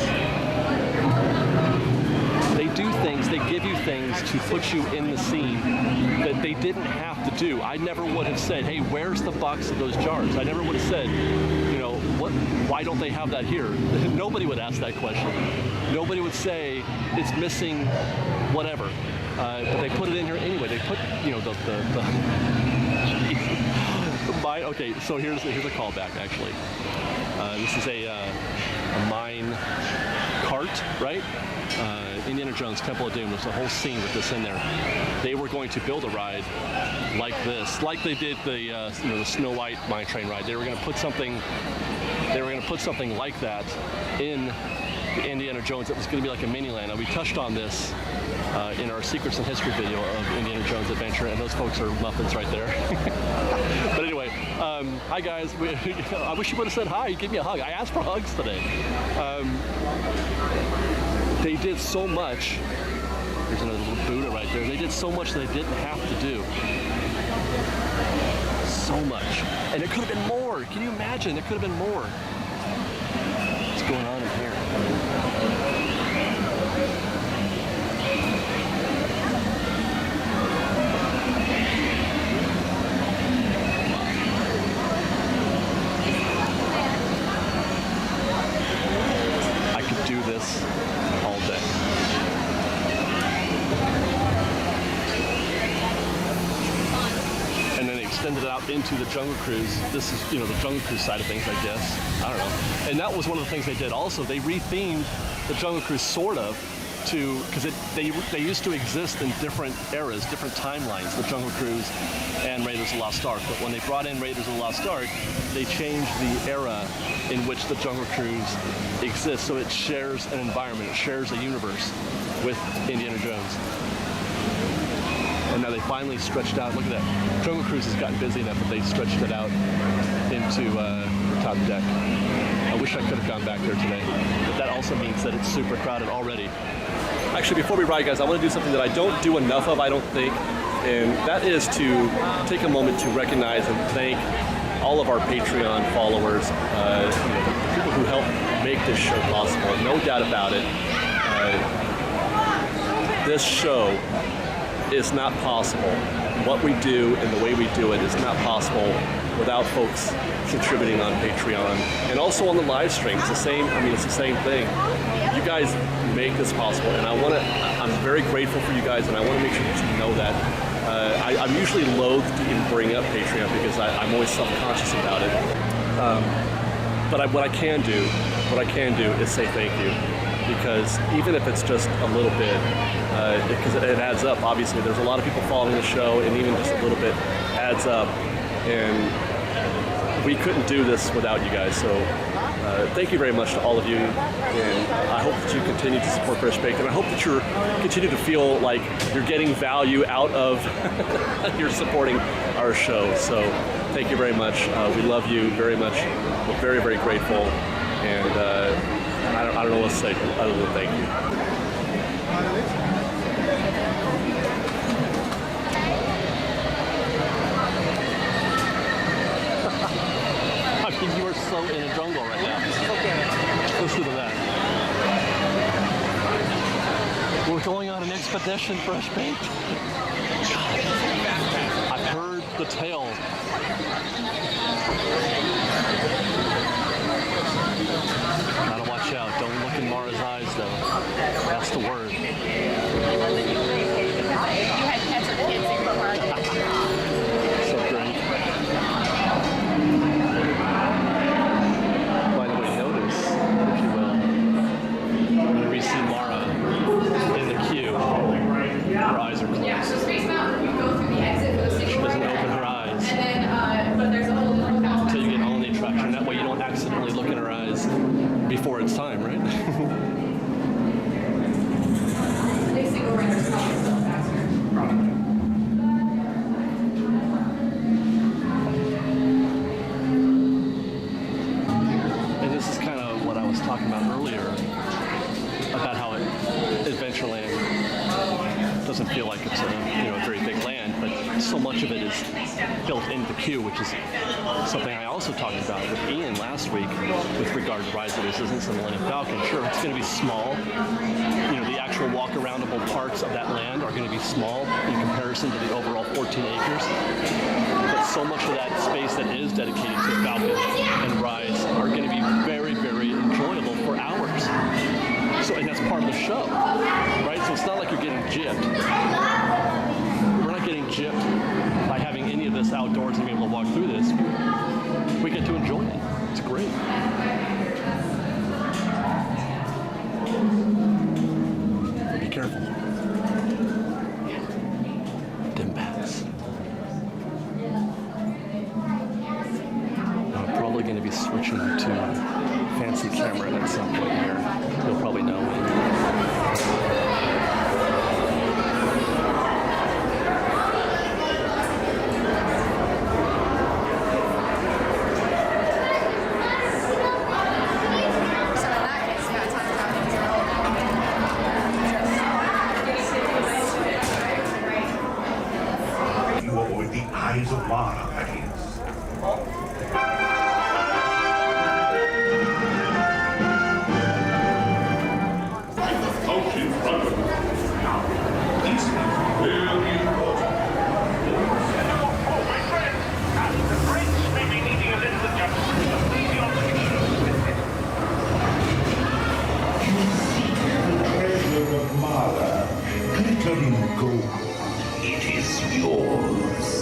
They do things, they give you things to put you in the scene that they didn't have to do. I never would have said, hey, where's the box of those jars? I never would have said, why don't they have that here? Nobody would ask that question. Nobody would say, it's missing whatever. But they put it in here anyway. They put, okay, so here's a callback, actually. This is a mine cart, right? Indiana Jones, Temple of Doom. There's a whole scene with this in there. They were going to build a ride like this, like they did the Snow White mine train ride. They were going to put something like that in Indiana Jones. It was going to be like a mini land. Now, we touched on this in our Secrets and History video of Indiana Jones Adventure, and those folks are muffins right there. But anyway, hi guys. I wish you would have said hi. Give me a hug. I asked for hugs today. They did so much. There's another little Buddha right there. They did so much they didn't have to do. So much. And it could have been more. Can you imagine? It could have been more. What's going on in here? I could do this all day. And then they extended it out into the Jungle Cruise. This is, the Jungle Cruise side of things, I guess. I don't know. And that was one of the things they did also. They rethemed the Jungle Cruise sort of because they used to exist in different eras, different timelines, the Jungle Cruise and Raiders of the Lost Ark. But when they brought in Raiders of the Lost Ark, they changed the era in which the Jungle Cruise exists. So it shares an environment, it shares a universe with Indiana Jones. And now they finally stretched out, look at that. Jungle Cruise has gotten busy enough that they stretched it out into rooftop deck. I wish I could have gone back there today, but that also means that it's super crowded already. Actually, before we ride, guys, I want to do something that I don't do enough of, I don't think, and that is to take a moment to recognize and thank all of our Patreon followers, the people who help make this show possible. No doubt about it. This show is not possible. What we do and the way we do it is not possible without folks contributing on Patreon and also on the live stream. It's the same. I mean, it's the same thing. You guys make this possible, and I'm very grateful for you guys, and I want to make sure that you know that. I'm usually loath to even bring up Patreon because I'm always self-conscious about it. But what I can do is say thank you, because even if it's just a little bit, because it adds up. Obviously, there's a lot of people following the show, and even just a little bit adds up. And we couldn't do this without you guys. So thank you very much to all of you, and I hope that you continue to support Fresh Baked, and I hope that you continue to feel like you're getting value out of you're supporting our show. So thank you very much. We love you very much. We're very, very grateful, and I don't know what to say other than thank you. You are so in a jungle right now. Okay. Listen to that. We're going on an expedition, Fresh Baked. God, I've heard the tale. Gotta watch out. Don't look in Mara's eyes, though. That's the word. So great. See Mara in the queue. Her eyes are closed. Yeah, so Space Mountain, you go through the exit for the She doesn't open her eyes. And then, but there's a whole different path. Until you get on the attraction. That way you don't accidentally look in her eyes before it's time, right? They say go right or stop faster. And this is kind of what I was talking about earlier, about how Adventureland doesn't feel like it's a very big land, but so much of it is built into the queue, which is something I also talked about with Ian last week with regard to Rise of the Resistance and Millennium Falcon. Sure, it's going to be small. The actual walk-aroundable parts of that land are going to be small in comparison to the overall 14 acres. But so much of that space that is dedicated to Falcon and Rise are going to be very, very enjoyable for hours. So, and that's part of the show, right? So it's not like you're getting gypped. We're not getting gypped by having any of this outdoors and being able to walk through this. We get to enjoy it. It's great. Be careful. Dim bats. I'm probably going to be switching to fancy camera at some point here. You'll probably know when. You avoid the eyes of Mara, that is. It is yours.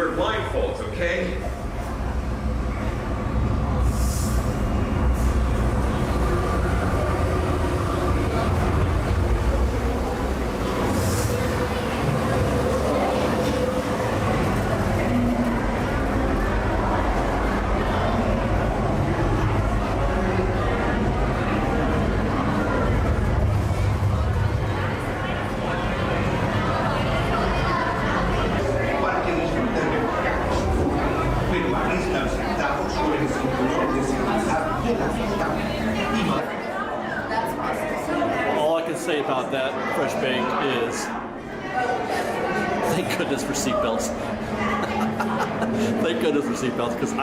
wear blindfolds, okay? All I can say about that fresh baked is thank goodness for seatbelts. Thank goodness for seatbelts, because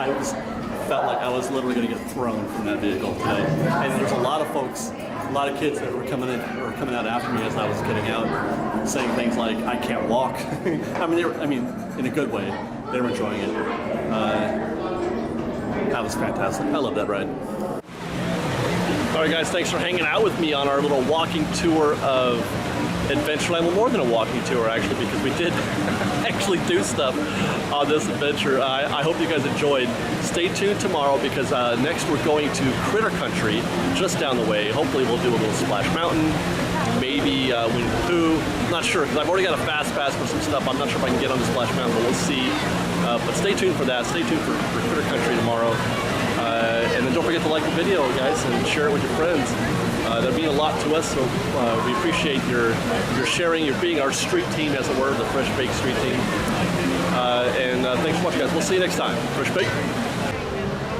felt like I was literally going to get thrown from that vehicle today. And there's a lot of folks, a lot of kids that were coming out after me as I was getting out, saying things like, "I can't walk." I mean, in a good way. They were enjoying it. That was fantastic. I love that ride. All right, guys, thanks for hanging out with me on our little walking tour of Adventureland. Well, more than a walking tour, actually, because we did actually do stuff on this adventure. I hope you guys enjoyed. Stay tuned tomorrow, because next we're going to Critter Country, just down the way. Hopefully we'll do a little Splash Mountain, maybe Winnie the Pooh. I'm not sure, because I've already got a fast pass for some stuff. I'm not sure if I can get on the Splash Mountain, but we'll see. But stay tuned for that. Stay tuned for Critter Country tomorrow. And then don't forget to like the video, guys, and share it with your friends. That means a lot to us, so we appreciate your sharing, your being our street team, as it were, the Fresh Baked Street Team. And thanks for watching, guys. We'll see you next time. Fresh Baked.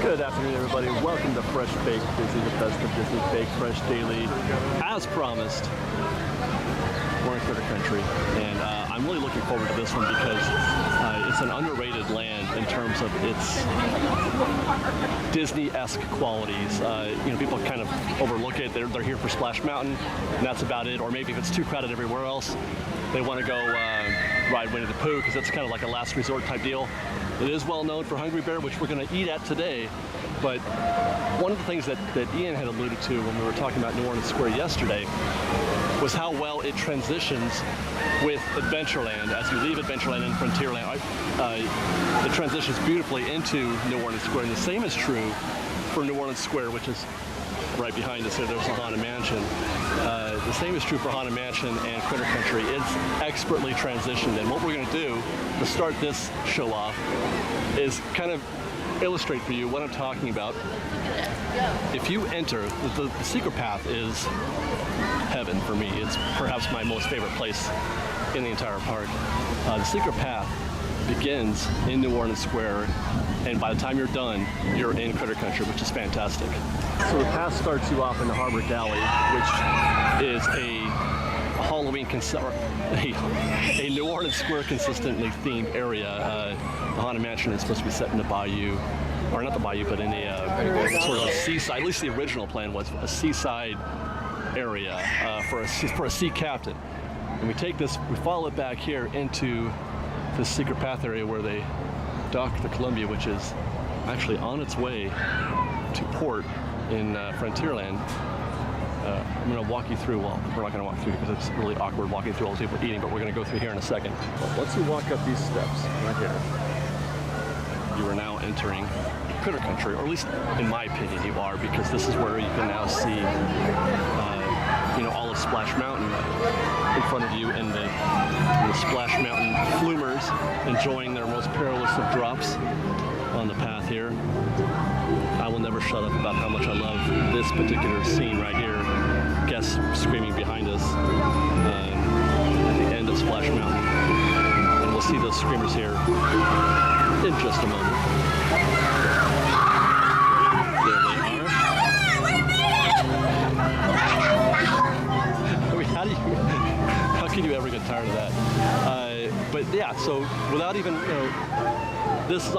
Good afternoon, everybody. Welcome to Fresh Baked Disney, the best of Disney Baked Fresh Daily. As promised, we're in Critter Country, and I'm really looking forward to this one, because it's an underrated land in terms of its Disney-esque qualities. People kind of overlook it. They're here for Splash Mountain, and that's about it. Or maybe if it's too crowded everywhere else, they want to go ride Winnie the Pooh, because that's kind of like a last resort type deal. It is well known for Hungry Bear, which we're going to eat at today. But one of the things that Ian had alluded to when we were talking about New Orleans Square yesterday was how well it transitions with Adventureland. As you leave Adventureland and Frontierland, it transitions beautifully into New Orleans Square. And the same is true for New Orleans Square, which is right behind us here. There's the Haunted Mansion. The same is true for Haunted Mansion and Critter Country. It's expertly transitioned. And what we're going to do to start this show off is kind of illustrate for you what I'm talking about. If you enter, the secret path is heaven for me. It's perhaps my most favorite place in the entire park. The secret path begins in New Orleans Square, and by the time you're done, you're in Critter Country, which is fantastic. So the path starts you off in the Harbor Galley, which is a Halloween a New Orleans Square consistently themed area. The Haunted Mansion is supposed to be set in the bayou, or not the bayou, but in a sort of a seaside. At least the original plan was a seaside area for a sea captain. And we follow it back here into the secret path area where they dock the Columbia, which is actually on its way to port in Frontierland. I'm going to walk you through, well, we're not going to walk through because it's really awkward walking through all the people eating, but we're going to go through here in a second. But once you walk up these steps right here, you are now entering Critter Country, or at least in my opinion you are, because this is where you can now see all of Splash Mountain in front of you, and the Splash Mountain flumers enjoying their most perilous of drops on the path here. I will never shut up about how much I love this particular scene right here. Guests screaming behind us at the end of Splash Mountain. And we'll see those screamers here in just a moment. There they are. I mean, how can you ever get tired of that? But yeah, so without even, this is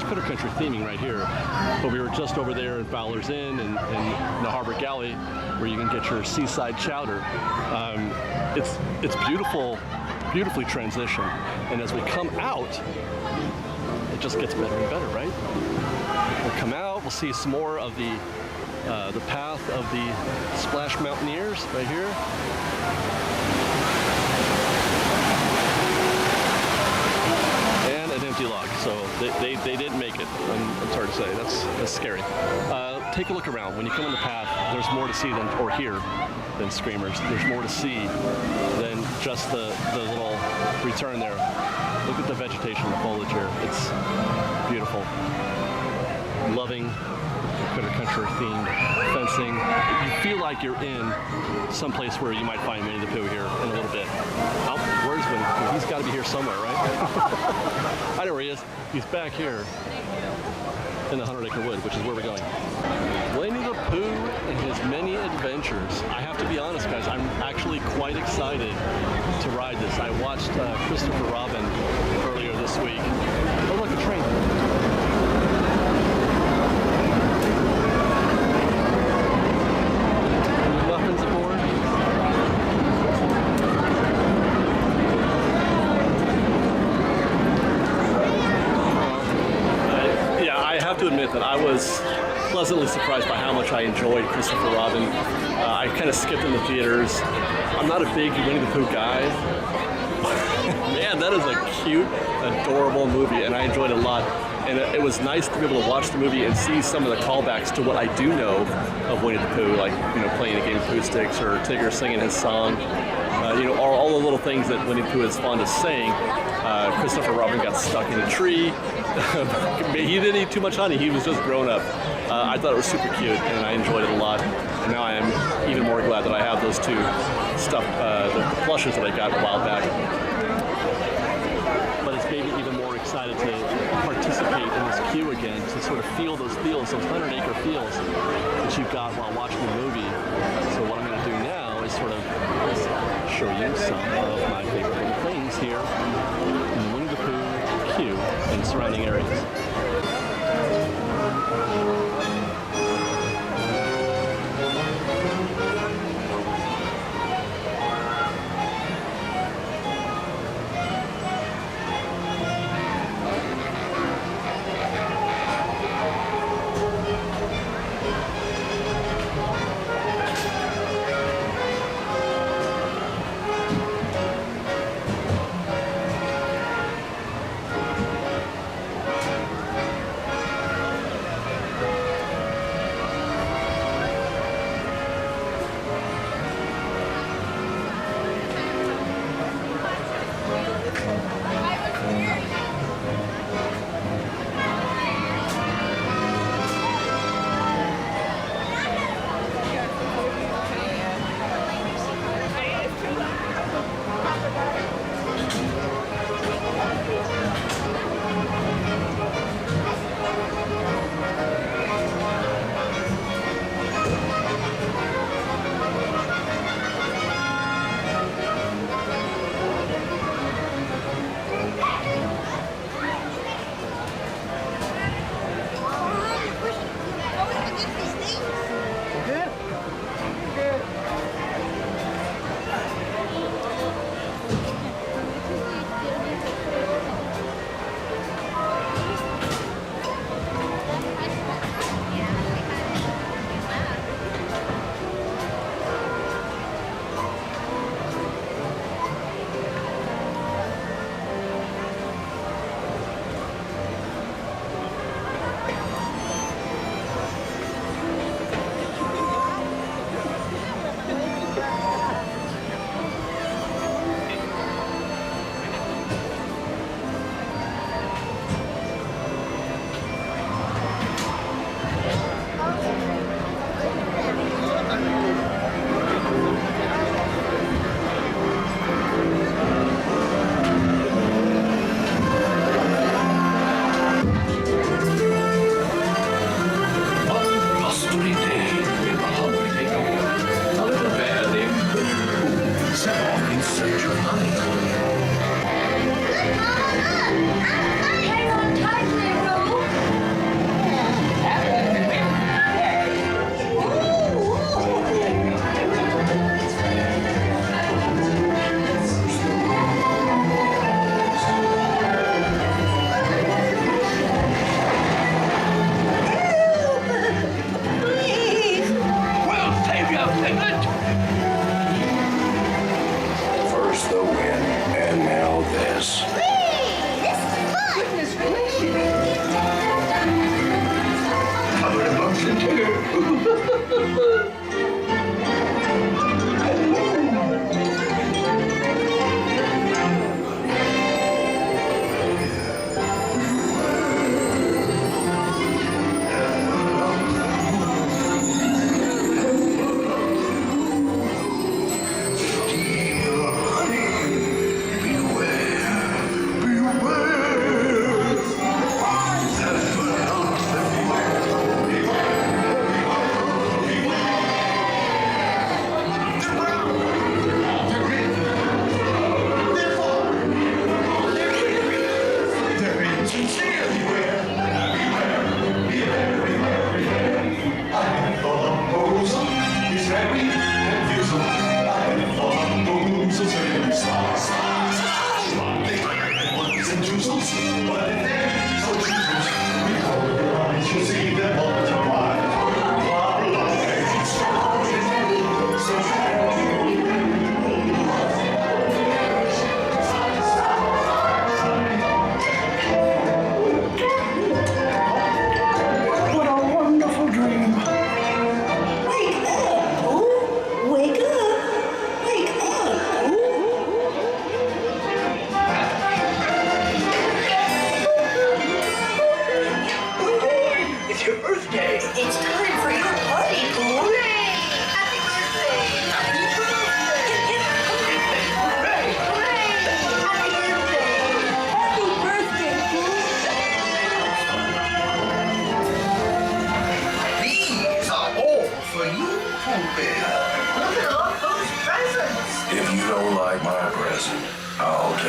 Critter Country theming right here, but we were just over there at Fowler's Inn and the Harbor Galley, where you can get your seaside chowder. It's beautifully transitioned, and as we come out, it just gets better and better, right? We'll come out, we'll see some more of the path of the Splash Mountaineers right here. And They didn't make it. I'm sorry to say. That's scary. Take a look around. When you come on the path, there's more to see or hear than screamers. There's more to see than just the little return there. Look at the vegetation, the foliage here. It's beautiful. Loving Critter Country themed fencing. You feel like you're in some place where you might find Winnie the Pooh here in a little bit. Oh, where's Winnie the Pooh? He's got to be here somewhere, right? I know where he is. He's back here in the 100 Acre Wood, which is where we're going. Winnie the Pooh and his many adventures. I have to be honest, guys, I'm actually quite excited to ride this. I watched Christopher Robin earlier this week. Oh, look, a train. Muffins aboard. Yeah, I have to admit that I was pleasantly surprised by how much I enjoyed Christopher Robin. I kind of skipped in the theaters. I'm not a big Winnie the Pooh guy. Man, that is a cute, adorable movie, and I enjoyed it a lot. And it was nice to be able to watch the movie and see some of the callbacks to what I do know of Winnie the Pooh, like, you know, playing a game of Pooh Sticks or Tigger singing his song. You know, all the little things that Winnie the Pooh is fond of saying. Christopher Robin got stuck in a tree. He didn't eat too much honey. He was just grown up. I thought it was super cute, and I enjoyed it a lot. And now I am even more glad that I have those two the plushes that I got a while back. But it's made me even more excited to participate in this queue again, to sort of feel those feels, those 100 Acre feels that you got while watching the movie. So what I'm going to do now is sort of show you some of my favorite little things here in the Winnie the Pooh queue and surrounding areas.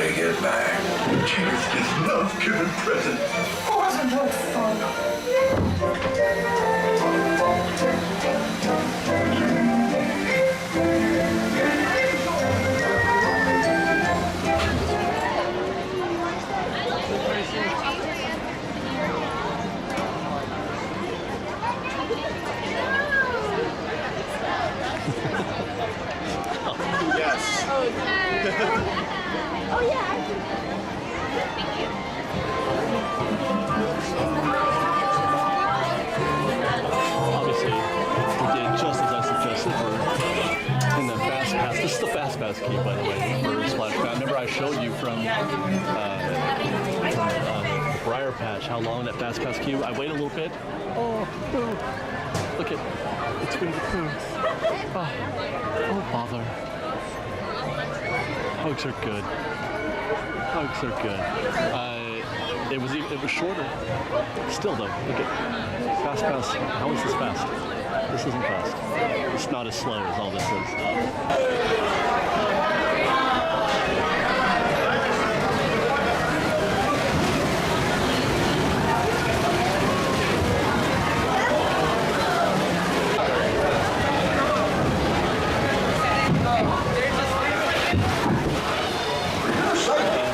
take it back. Kids just love giving presents. Wasn't that fun? Yes. Oh yeah. Obviously, we did just as I suggested. We're in the fast pass. This is the fast pass key, by the way, for Splash Pad. Remember I showed you from Briar Patch how long that fast pass queue. I wait a little bit. Oh, boo. Look at it's going to poo. Oh bother. Hugs are good. Hugs are good. It was shorter. Still though, look at fast pass. How is this fast? This isn't fast. It's not as slow as all this is.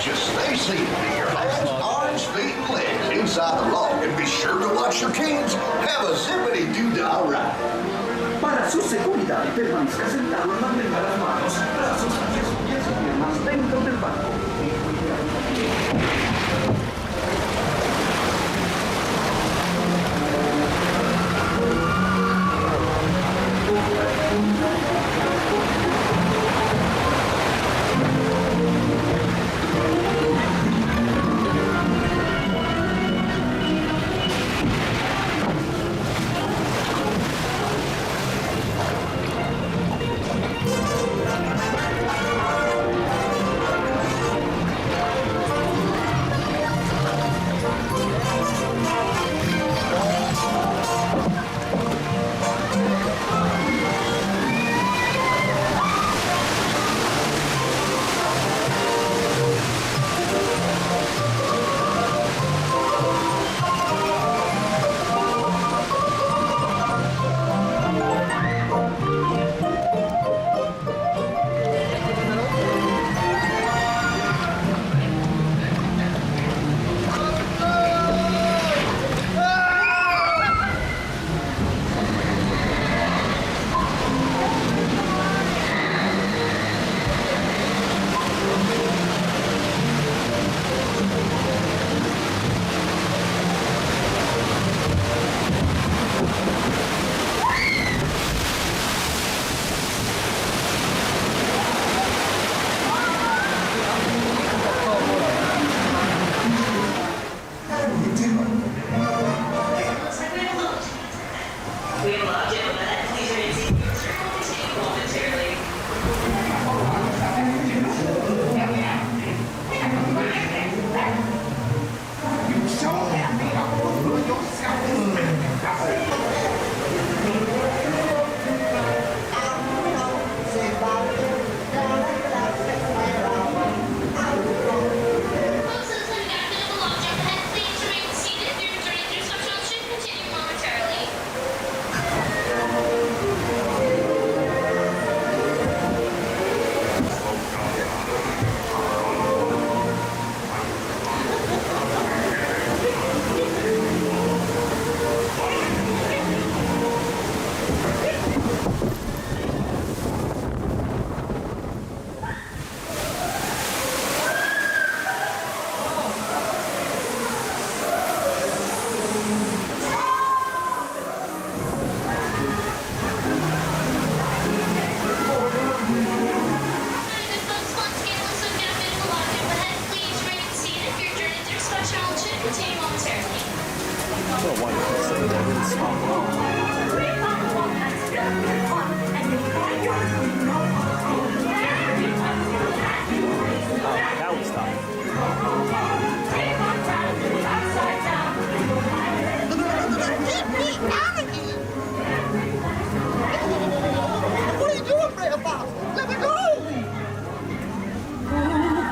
Just stay seated in your hands, arms, feet, and legs inside the log, and be sure to watch your kids have a zippity-doo-dah ride. Para su seguridad, permanezca sentado y mantenga las manos, brazos, pies y piernas dentro del banco.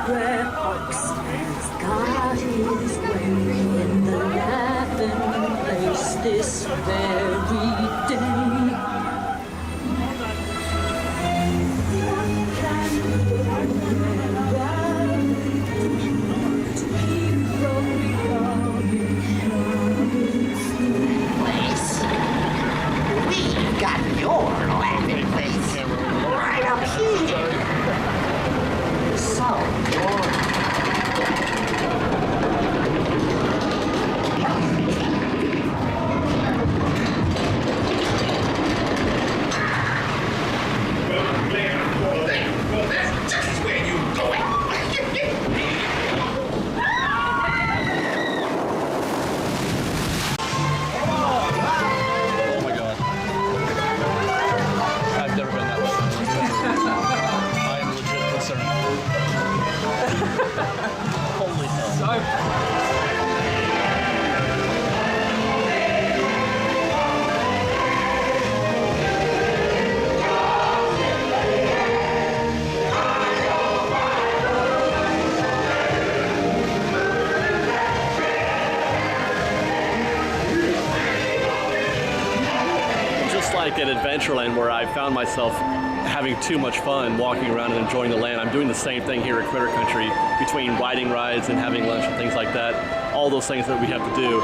Grandpa. this very day. We've got your laughing place right up here. So that's just where you're going. Oh my god. I've never been that way. I am legit concerned. Holy hell. Just like at Adventureland, where I found myself having too much fun walking around and enjoying the land, I'm doing the same thing here at Critter Country, between riding rides and having lunch and things like that. All those things that we have to do.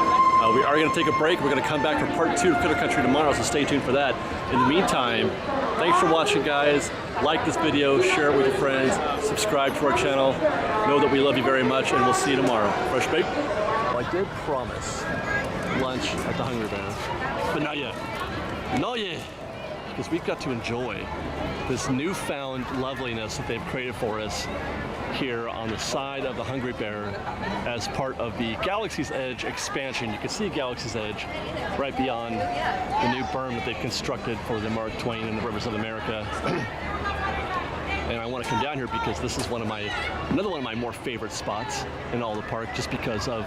We are going to take a break. We're going to come back for part 2 of Critter Country tomorrow, so stay tuned for that. In the meantime, thanks for watching, guys. Like this video, share it with your friends, subscribe to our channel. Know that we love you very much, and we'll see you tomorrow. Fresh Baked? Well, I did promise lunch at the Hungry Bear, but not yet. Not yet, because we've got to enjoy this newfound loveliness that they've created for us here on the side of the Hungry Bear as part of the Galaxy's Edge expansion. You can see Galaxy's Edge right beyond the new berm that they've constructed for the Mark Twain and the Rivers of America. And I want to come down here because this is another one of my more favorite spots in all the park, just because of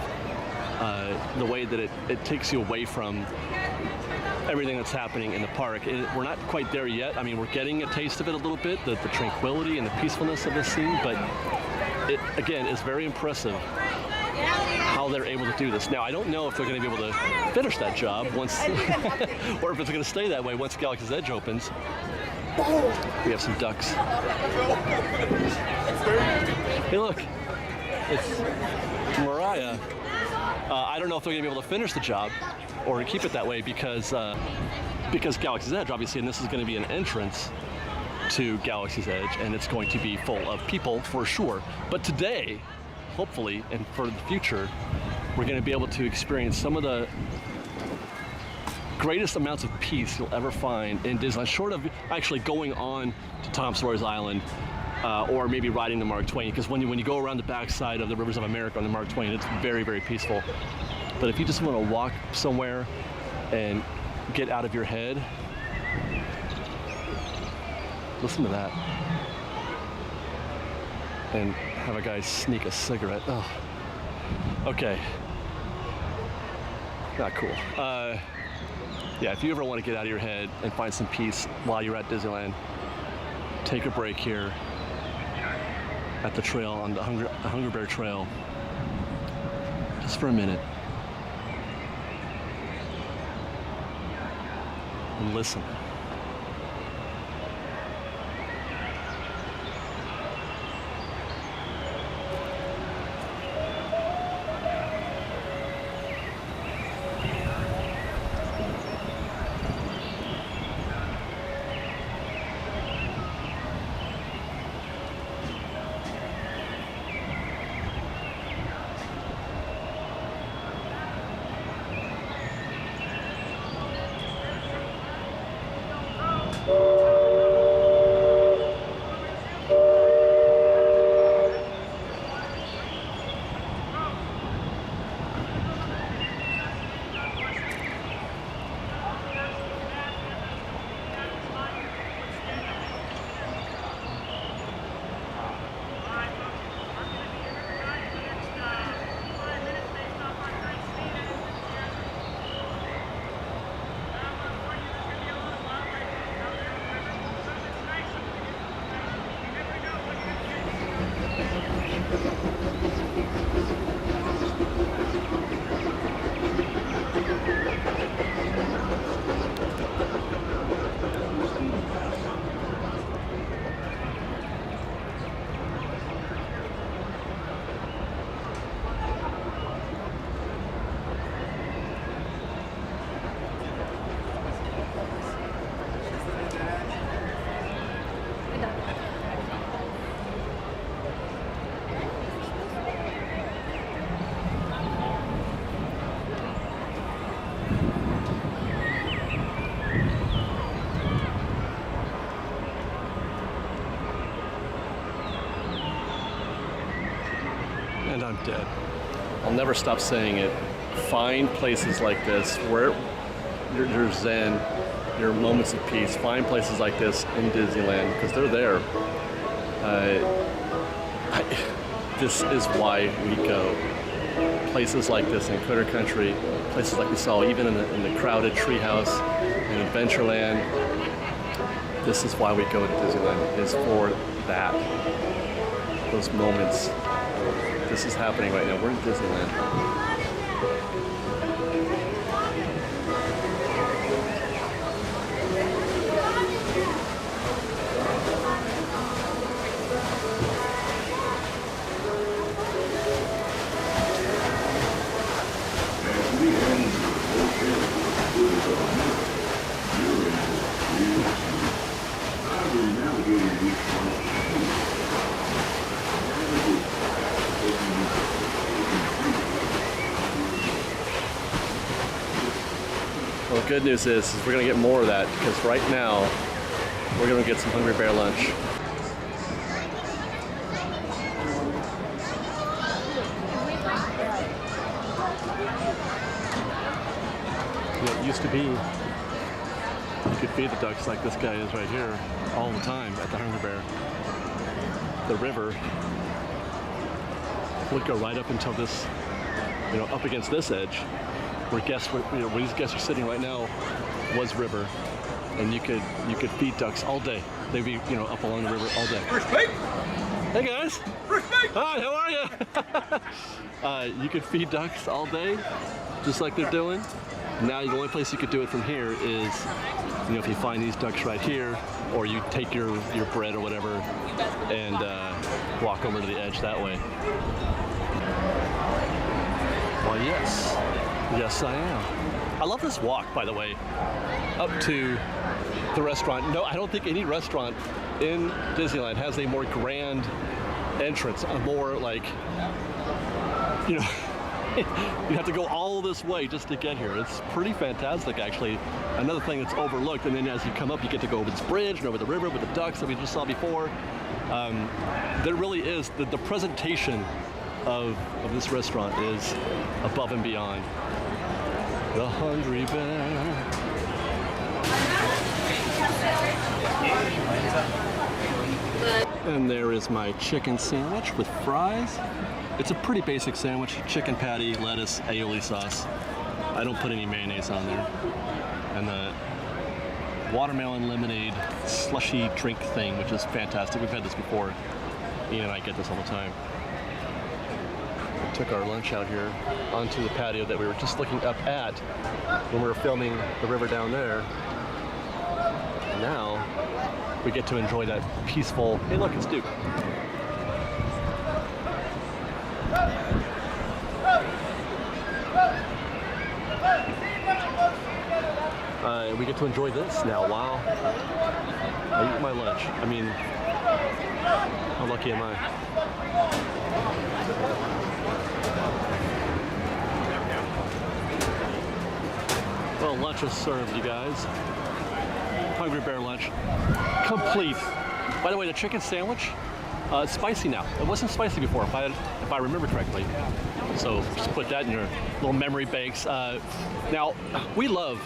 the way that it takes you away from everything that's happening in the park. We're not quite there yet. I mean, we're getting a taste of it a little bit, the tranquility and the peacefulness of this scene, but it, again, is very impressive how they're able to do this. Now, I don't know if they're going to be able to finish that job once, or if it's going to stay that way once Galaxy's Edge opens. We have some ducks. Hey, look, it's Mariah. I don't know if they're going to be able to finish the job or keep it that way because Galaxy's Edge, obviously, and this is going to be an entrance to Galaxy's Edge, and it's going to be full of people for sure. But today, hopefully, and for the future, we're going to be able to experience some of the greatest amounts of peace you'll ever find in Disneyland, short of actually going on to Tom Sawyer's Island, or maybe riding the Mark Twain, because when you go around the backside of the Rivers of America on the Mark Twain, it's very, very peaceful. But if you just want to walk somewhere and get out of your head, listen to that. And have a guy sneak a cigarette. Oh, okay. Not cool. Yeah, if you ever want to get out of your head and find some peace while you're at Disneyland, take a break here at the trail, on the Hungry Bear Trail, just for a minute, and listen. I'm dead. I'll never stop saying it. Find places like this where your zen, your moments of peace. Find places like this in Disneyland because they're there. This is why we go. Places like this in Critter Country, places like we saw even in the crowded treehouse in Adventureland. This is why we go to Disneyland, is for that. Those moments. This is happening right now. We're in Disneyland. Well, the good news is we're going to get more of that because right now we're going to get some Hungry Bear lunch. It used to be you could feed the ducks like this guy is right here all the time at the Hungry Bear. The river would go right up until this, up against this edge, where where these guests are sitting right now was river, and you could feed ducks all day. They'd be up along the river all day. Hey guys. Hi, how are you? You could feed ducks all day, just like they're doing. Now the only place you could do it from here is, if you find these ducks right here, or you take your bread or whatever and walk over to the edge that way. Well, yes I am. I love this walk, by the way, up to the restaurant. No, I don't think any restaurant in Disneyland has a more grand entrance, a more like, you have to go all this way just to get here. It's pretty fantastic, actually. Another thing that's overlooked, and then as you come up, you get to go over this bridge and over the river with the ducks that we just saw before. There really is, the presentation of this restaurant is above and beyond. The Hungry Bear. And there is my chicken sandwich with fries. It's a pretty basic sandwich. Chicken patty, lettuce, aioli sauce. I don't put any mayonnaise on there. And the watermelon lemonade slushy drink thing, which is fantastic. We've had this before. Ian and I get this all the time. We took our lunch out here onto the patio that we were just looking up at when we were filming the river down there. And now we get to enjoy that peaceful, hey look, it's Duke. We get to enjoy this now while I eat my lunch. I mean, how lucky am I? Well, lunch is served, you guys. Hungry Bear lunch, complete. By the way, the chicken sandwich, it's spicy now. It wasn't spicy before, if I remember correctly. So just put that in your little memory banks. Now, we love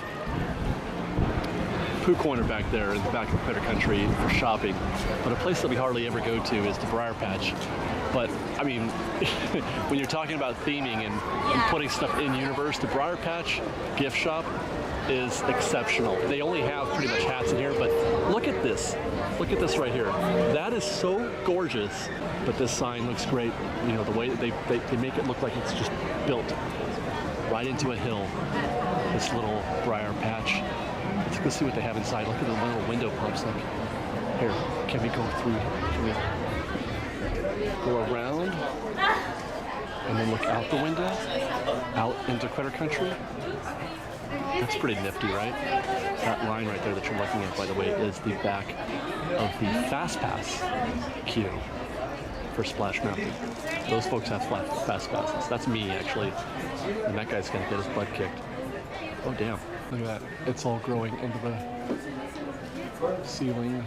Pooh Corner back there in the back of Critter Country for shopping, but a place that we hardly ever go to is the Briar Patch. But I mean, when you're talking about theming and putting stuff in universe, the Briar Patch gift shop is exceptional. They only have pretty much hats in here, but look at this. Look at this right here. That is so gorgeous, but this sign looks great. The way that they make it look like it's just built right into a hill. This little Briar Patch. Let's go see what they have inside. Look at the little window pumps. Like, here, can we go through? Can we go around and then look out the window, out into Critter Country? That's pretty nifty, right? That line right there that you're looking at, by the way, is the back of the Fast Pass queue for Splash Mountain. Those folks have Fast Passes. That's me, actually. And that guy's gonna get his butt kicked. Oh, damn. Look at that. It's all growing into the ceiling.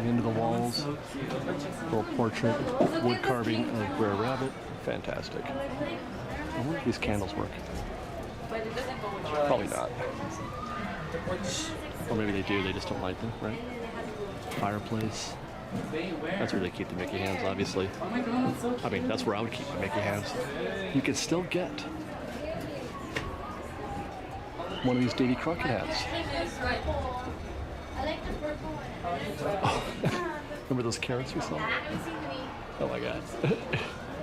into the walls, little portrait, wood carving of Briar Rabbit. Fantastic. I wonder if these candles work. Probably not. Or maybe they do, they just don't light them, right? Fireplace. That's where they keep the Mickey hands, obviously. I mean, that's where I would keep the Mickey hands. You can still get one of these Davy Crockett hats. Oh, remember those carrots we saw? Oh my god.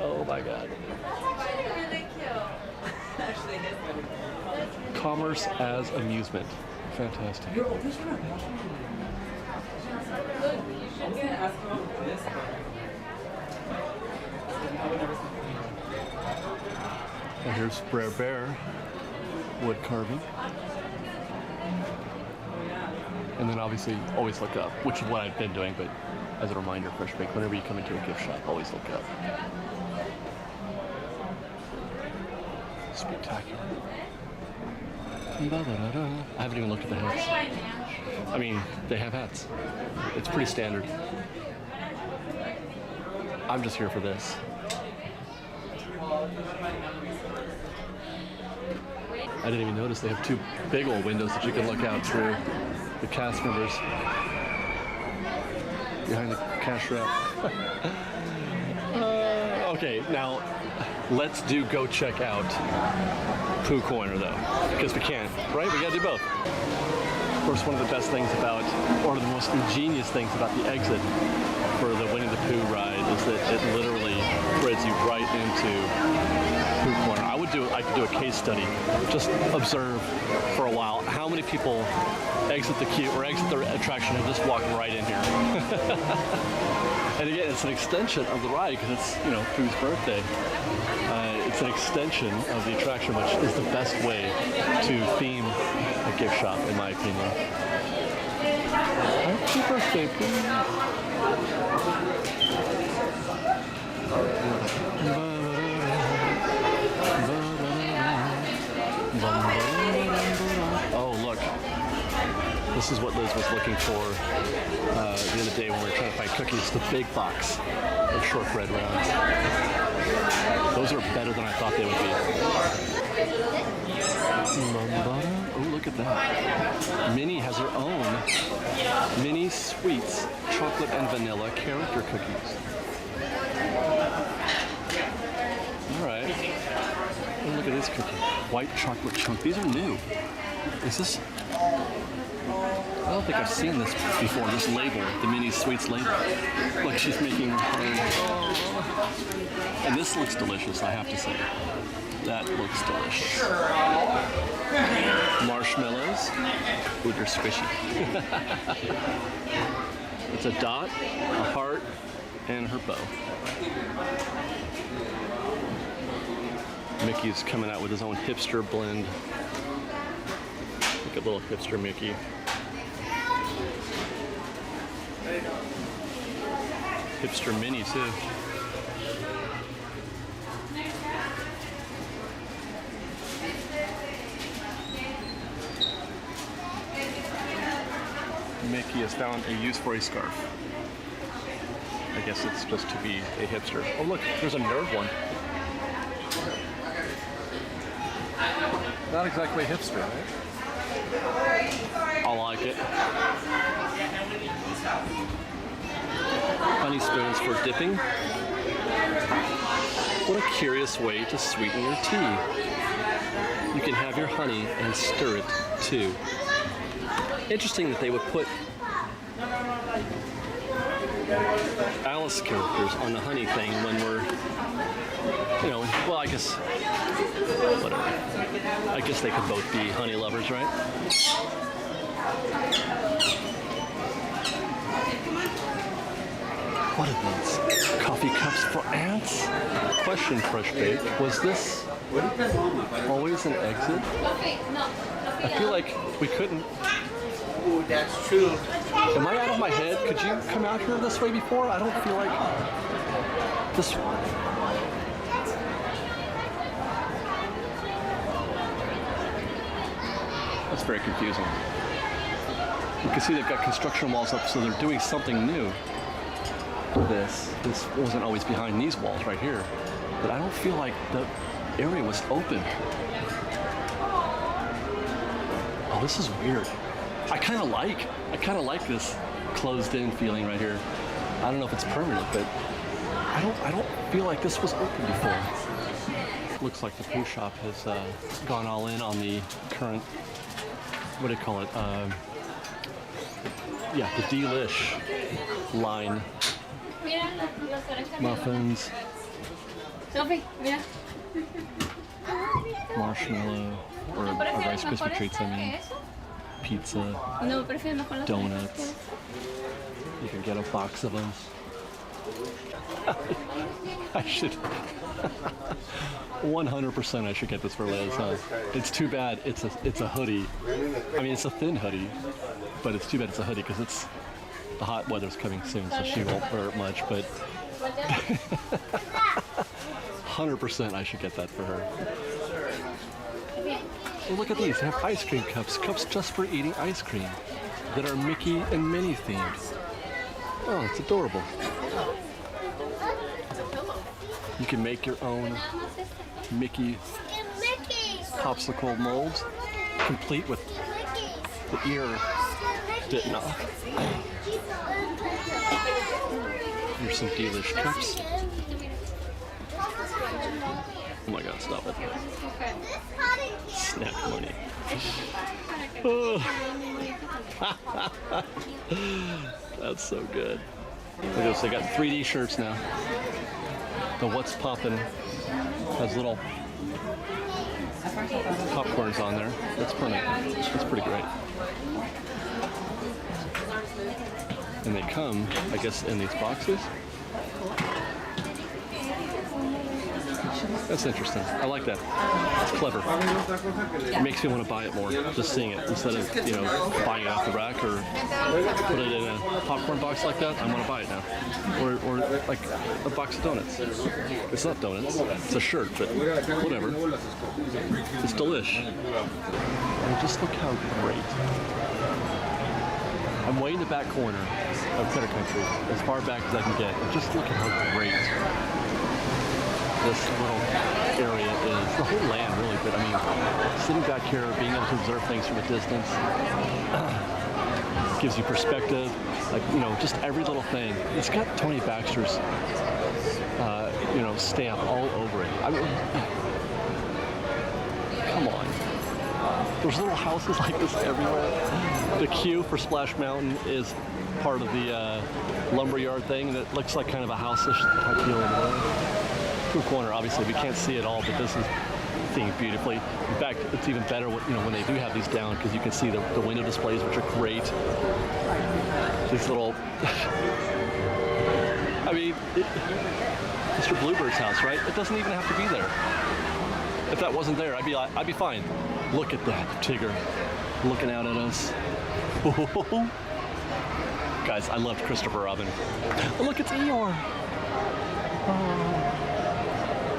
Oh my god. Commerce as amusement. Fantastic. And here's Briar Bear wood carving. And then obviously always look up, which is what I've been doing, but as a reminder, Fresh Bake, whenever you come into a gift shop, always look up. Spectacular. I haven't even looked at the hats. I mean, they have hats. It's pretty standard. I'm just here for this. I didn't even notice they have two big old windows that you can look out through. The cast members behind the cash wrap. Okay, now let's go check out Pooh Corner though, because we can't, right? We gotta do both. Of course, one of the best things about, or the most ingenious things about the exit for the Winnie the Pooh ride is that it literally threads you right into Pooh Corner. I could do a case study, just observe for a while how many people exit the queue or exit the attraction and just walk right in here. And again, it's an extension of the ride because it's, you know, Pooh's birthday. It's an extension of the attraction, which is the best way to theme a gift shop, in my opinion. Happy birthday, Pooh. Oh, look. This is what Liz was looking for the other day when we were trying to find cookies. The big box of shortbread rounds. Those are better than I thought they would be. Oh, look at that. Minnie has her own Minnie Sweets chocolate and vanilla character cookies. All right. Oh, look at this cookie. White chocolate chunk. These are new. Is this... I don't think I've seen this before, this label, the Minnie Sweets label. Look, she's making her... And this looks delicious, I have to say. That looks delicious. Marshmallows. Ooh, they're squishy. It's a dot, a heart, and her bow. Mickey's coming out with his own hipster blend. Look at little hipster Mickey. Hipster Minnie too. Mickey has found a use for a scarf. I guess it's just to be a hipster. Oh look, there's a nerd one. Not exactly hipster, right? I like it. Honey spoons for dipping. What a curious way to sweeten your tea. You can have your honey and stir it too. Interesting that they would put Alice characters on the honey thing when we're, you know, well, I guess, whatever. I guess they could both be honey lovers, right? What are these? Coffee cups for ants? Question, Fresh Bake. Was this always an exit? I feel like we couldn't. Ooh, that's true. Am I out of my head? Could you come out here this way before? I don't feel like this. That's very confusing. You can see they've got construction walls up, so they're doing something new. This wasn't always behind these walls right here, but I don't feel like the area was open. Oh, this is weird. I kind of like this closed-in feeling right here. I don't know if it's permanent, but I don't feel like this was open before. Looks like the Pooh Shop has gone all in on the current, what do you call it? Yeah, the Delish line. Muffins. Marshmallow, or Rice Krispie treats, I mean. Pizza. Donuts. You can get a box of them. I should 100% I should get this for Liz, huh? It's too bad it's a hoodie. I mean, it's a thin hoodie, but it's too bad it's a hoodie because it's the hot weather's coming soon, so she won't wear it much, but 100% I should get that for her. Well, look at these. They have ice cream cups just for eating ice cream that are Mickey and Minnie themed. Oh, it's adorable. You can make your own Mickey popsicle molds, complete with the ear bitten off. Here's some Delish cups. Oh my god, stop it. Snack money. Oh. That's so good. Look at this, they got 3D shirts now. The What's Poppin' has little popcorns on there. That's pretty great. And they come, I guess, in these boxes. That's interesting. I like that. It's clever. It makes me want to buy it more, just seeing it, instead of, you know, buying it off the rack or put it in a popcorn box like that. I want to buy it now. Or like a box of donuts. It's not donuts. It's a shirt, but whatever. It's delish. And just look how great. I'm way in the back corner of Critter Country, as far back as I can get. And just look at how great this little area is. The whole land, really, but I mean, sitting back here, being able to observe things from a distance, gives you perspective, like, you know, just every little thing. It's got Tony Baxter's, you know, stamp all over it. I mean, come on. There's little houses like this everywhere. The queue for Splash Mountain is part of the lumberyard thing, and it looks like kind of a house-ish type deal over there. Cool corner, obviously we can't see it all, but this is themed beautifully. In fact, it's even better when they do have these down, because you can see the window displays, which are great. These little, I mean, Mr. Bluebird's house, right? It doesn't even have to be there. If that wasn't there, I'd be fine. Look at that Tigger looking out at us. Guys, I loved Christopher Robin. Oh, look, it's Eeyore. Oh.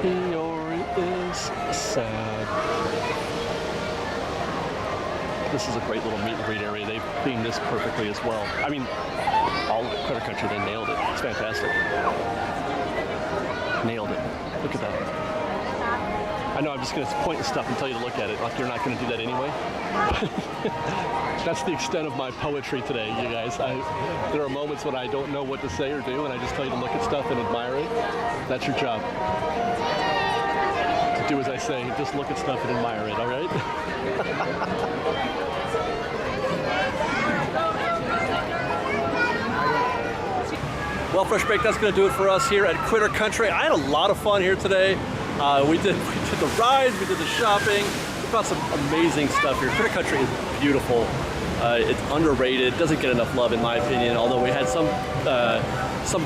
Eeyore is sad. This is a great little meet and greet area. They've themed this perfectly as well. I mean, all of Critter Country, they nailed it. It's fantastic. Nailed it. Look at that. I know I'm just going to point to stuff and tell you to look at it, like you're not going to do that anyway. That's the extent of my poetry today, you guys. There are moments when I don't know what to say or do, and I just tell you to look at stuff and admire it. That's your job. To do as I say, just look at stuff and admire it, all right? Well, Fresh Baked, that's going to do it for us here at Critter Country. I had a lot of fun here today. We did the rides, we did the shopping. We've got some amazing stuff here. Critter Country is beautiful. It's underrated. Doesn't get enough love, in my opinion. Although we had some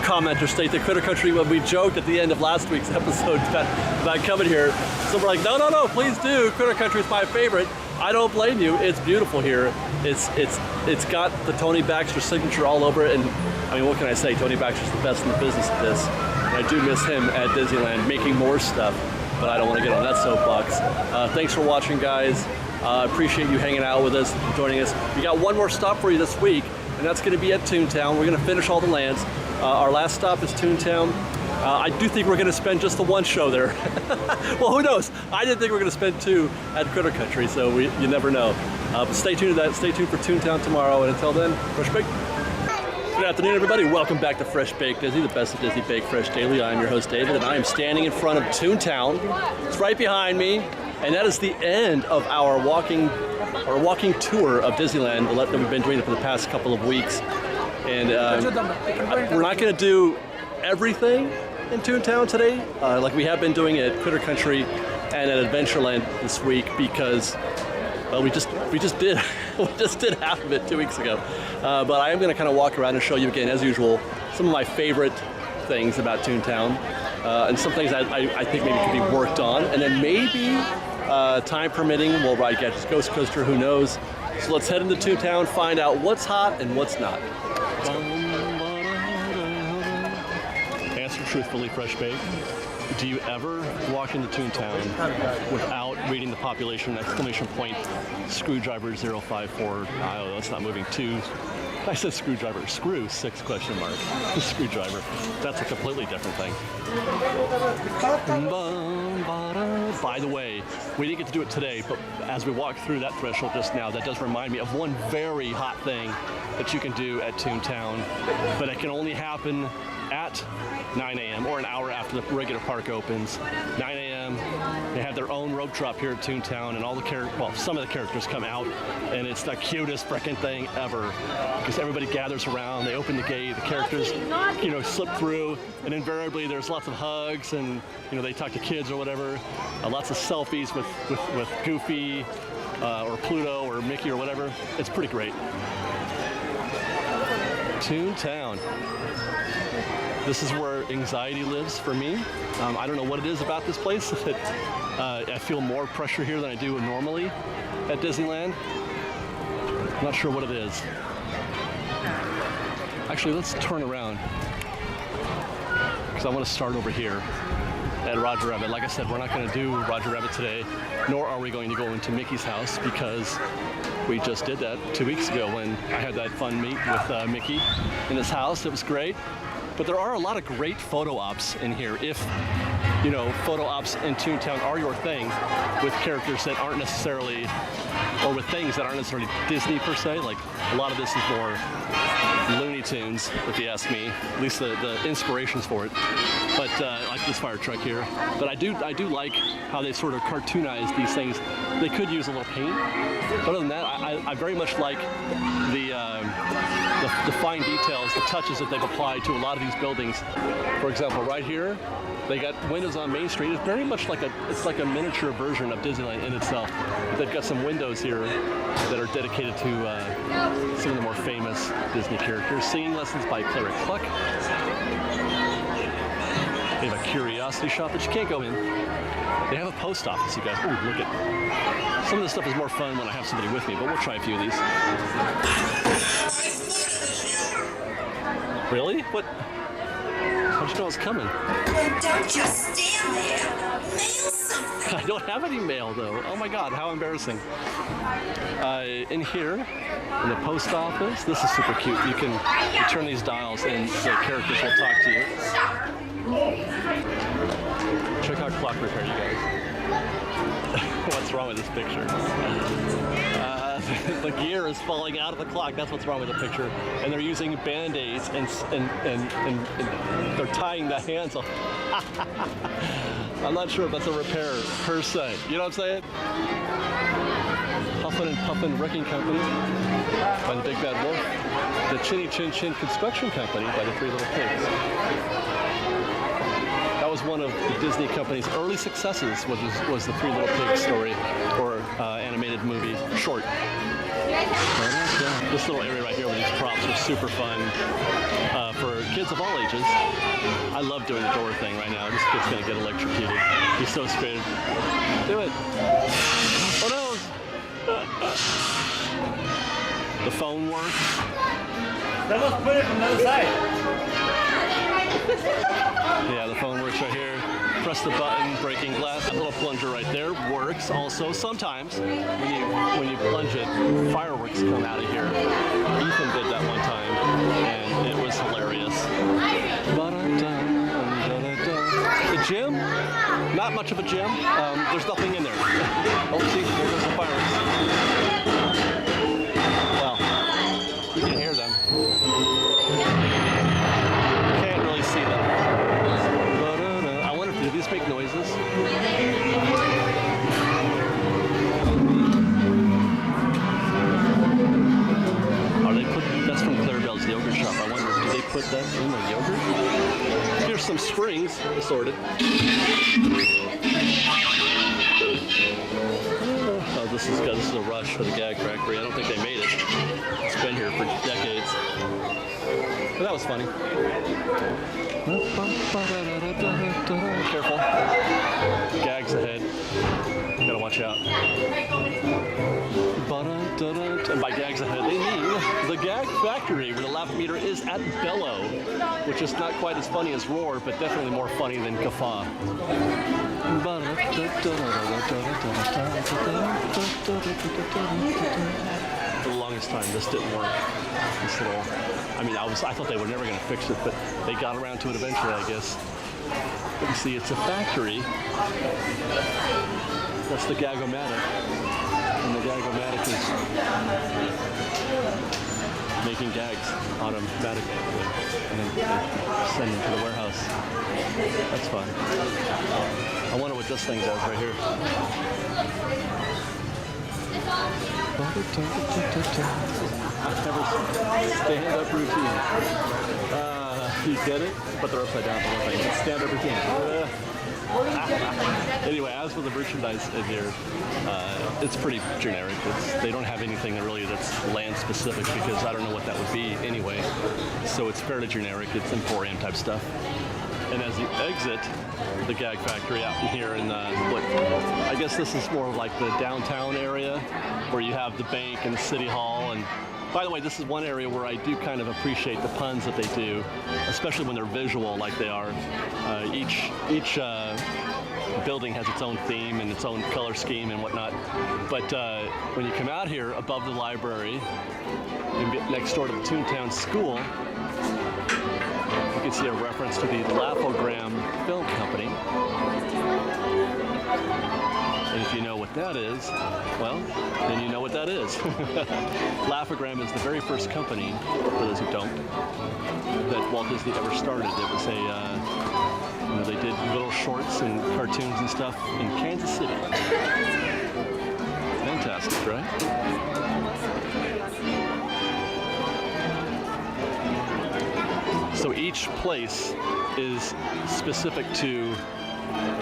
commenters state that Critter Country, when we joked at the end of last week's episode about coming here, so we're like, no, please do. Critter Country is my favorite. I don't blame you. It's beautiful here. It's got the Tony Baxter signature all over it, and I mean, what can I say? Tony Baxter's the best in the business at this. And I do miss him at Disneyland making more stuff, but I don't want to get on that soapbox. Thanks for watching, guys. Appreciate you hanging out with us, joining us. We got one more stop for you this week, and that's going to be at Toontown. We're going to finish all the lands. Our last stop is Toontown. I do think we're going to spend just the one show there. Well, who knows? I didn't think we were going to spend two at Critter Country, so you never know. But stay tuned to that. Stay tuned for Toontown tomorrow, and until then, Fresh Baked. Good afternoon, everybody. Welcome back to Fresh Baked Disney, the best of Disney Baked Fresh Daily. I'm your host, David, and I am standing in front of Toontown. It's right behind me, and that is the end of our walking tour of Disneyland that we've been doing for the past couple of weeks. And we're not going to do everything in Toontown today, like we have been doing at Critter Country and at Adventureland this week, because we just did half of it 2 weeks ago. But I am going to kind of walk around and show you again, as usual, some of my favorite things about Toontown, and some things I think maybe could be worked on, and then maybe time permitting, we'll ride Ghost Coaster. Who knows? So let's head into Toontown, find out what's hot and what's not. Answer truthfully, Fresh Baked. Do you ever walk into Toontown without reading the population exclamation point screwdriver 054? Oh, that's not moving. 2. I said screwdriver. Screw 6 question mark. Screwdriver. That's a completely different thing. By the way, we didn't get to do it today, but as we walk through that threshold just now, that does remind me of one very hot thing that you can do at Toontown, but it can only happen at 9 a.m. or an hour after the regular park opens. 9 a.m. They have their own rope drop here at Toontown, and all the some of the characters come out, and it's the cutest frickin' thing ever, because everybody gathers around. They open the gate, the characters, slip through, and invariably there's lots of hugs, and they talk to kids or whatever. Lots of selfies with Goofy or Pluto or Mickey or whatever. It's pretty great. Toontown. This is where anxiety lives for me. I don't know what it is about this place that I feel more pressure here than I do normally at Disneyland. I'm not sure what it is. Actually, let's turn around, because I want to start over here at Roger Rabbit. Like I said, we're not going to do Roger Rabbit today, nor are we going to go into Mickey's house, because we just did that 2 weeks ago when I had that fun meet with Mickey in his house. It was great. But there are a lot of great photo ops in here. If, photo ops in Toontown are your thing, with characters that aren't necessarily, or with things that aren't necessarily Disney per se. Like, a lot of this is more Looney Tunes, if you ask me. At least the inspirations for it. But like this fire truck here. But I do like how they sort of cartoonize these things. They could use a little paint. But other than that, I very much like the fine details, the touches that they've applied to a lot of these buildings. For example, right here, they got windows on Main Street. It's very much like a miniature version of Disneyland in itself. They've got some windows here that are dedicated to some of the more famous Disney characters. Singing lessons by Clara Cluck. They have a curiosity shop that you can't go in. They have a post office, you guys. Oh, look at. Some of this stuff is more fun when I have somebody with me, but we'll try a few of these. Really? What? How'd you know I was coming? Don't just stand there. Mail something. I don't have any mail, though. Oh my God, how embarrassing. In here, in the post office, this is super cute. You turn these dials and the characters will talk to you. Check out clock repair, you guys. What's wrong with this picture? The gear is falling out of the clock. That's what's wrong with the picture. And they're using Band-Aids and they're tying the hands off. I'm not sure if that's a repair per se. You know what I'm saying? Puffin and Puffin Wrecking Company by the Big Bad Wolf. The Chinny Chin Chin Construction Company by the Three Little Pigs. That was one of the Disney company's early successes, was the Three Little Pigs story, or animated movie, short. This little area right here with these props are super fun for kids of all ages. I love doing the door thing right now. This kid's gonna get electrocuted. He's so scared. Do it. Oh no! The phone works. Then let's put it from the other side. Yeah, the phone works right here. press the button, breaking glass. That little plunger right there works also. Sometimes when you plunge it, fireworks come out of here. Ethan did that one time, and it was hilarious. The gym, not much of a gym. There's nothing in there. Oh, see, there goes the fireworks. Well, you can hear them. Can't really see them. I wonder if do these make noises? Are they put? That's from Clarabelle's yogurt shop. I wonder, do they put that in the yogurt? Here's some springs assorted. Oh, this is a rush for the Gag Factory. I don't think they made it. It's been here for decades. But that was funny. Careful. Gags ahead. Gotta watch out. And by gags ahead, they mean the Gag Factory, where the laugh meter is at bellow, which is not quite as funny as roar, but definitely more funny than guffaw. For the longest time, this didn't work. This little, I thought they were never going to fix it, but they got around to it eventually, I guess. But you see, it's a factory. That's the Gag-O-Matic. And the Gag-O-Matic is making gags automatically. And then they send them to the warehouse. That's fun. I wonder what this thing does right here. Stand-up routine. You get it? But they're upside down. Stand-up routine. Anyway, as for the merchandise in here, it's pretty generic. They don't have anything that's land specific, because I don't know what that would be anyway. So it's fairly generic. It's Emporium type stuff. And as you exit the Gag Factory out in here in I guess this is more like the downtown area, where you have the bank and the city hall. And by the way, this is one area where I do kind of appreciate the puns that they do, especially when they're visual like they are. Each building has its own theme and its own color scheme and whatnot. But when you come out here above the library, next door to the Toontown school, you can see a reference to the Laugh-O-Gram Film Company. And if you know what that is, well, then you know what that is. Laugh-O-Gram is the very first company, for those who don't, that Walt Disney ever started. It was they did little shorts and cartoons and stuff in Kansas City. Fantastic, right? So each place is specific to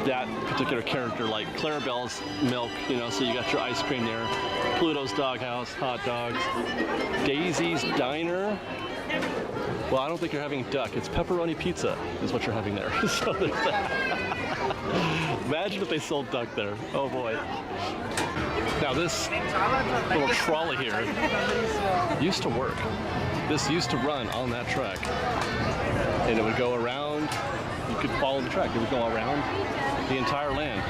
that particular character, like Clarabelle's milk, so you got your ice cream there. Pluto's Doghouse, hot dogs. Daisy's Diner. Well, I don't think you're having duck. It's pepperoni pizza is what you're having there. So there's that. Imagine if they sold duck there. Oh boy. Now this little trolley here used to work. This used to run on that track. And it would go around. You could follow the track. It would go around the entire land.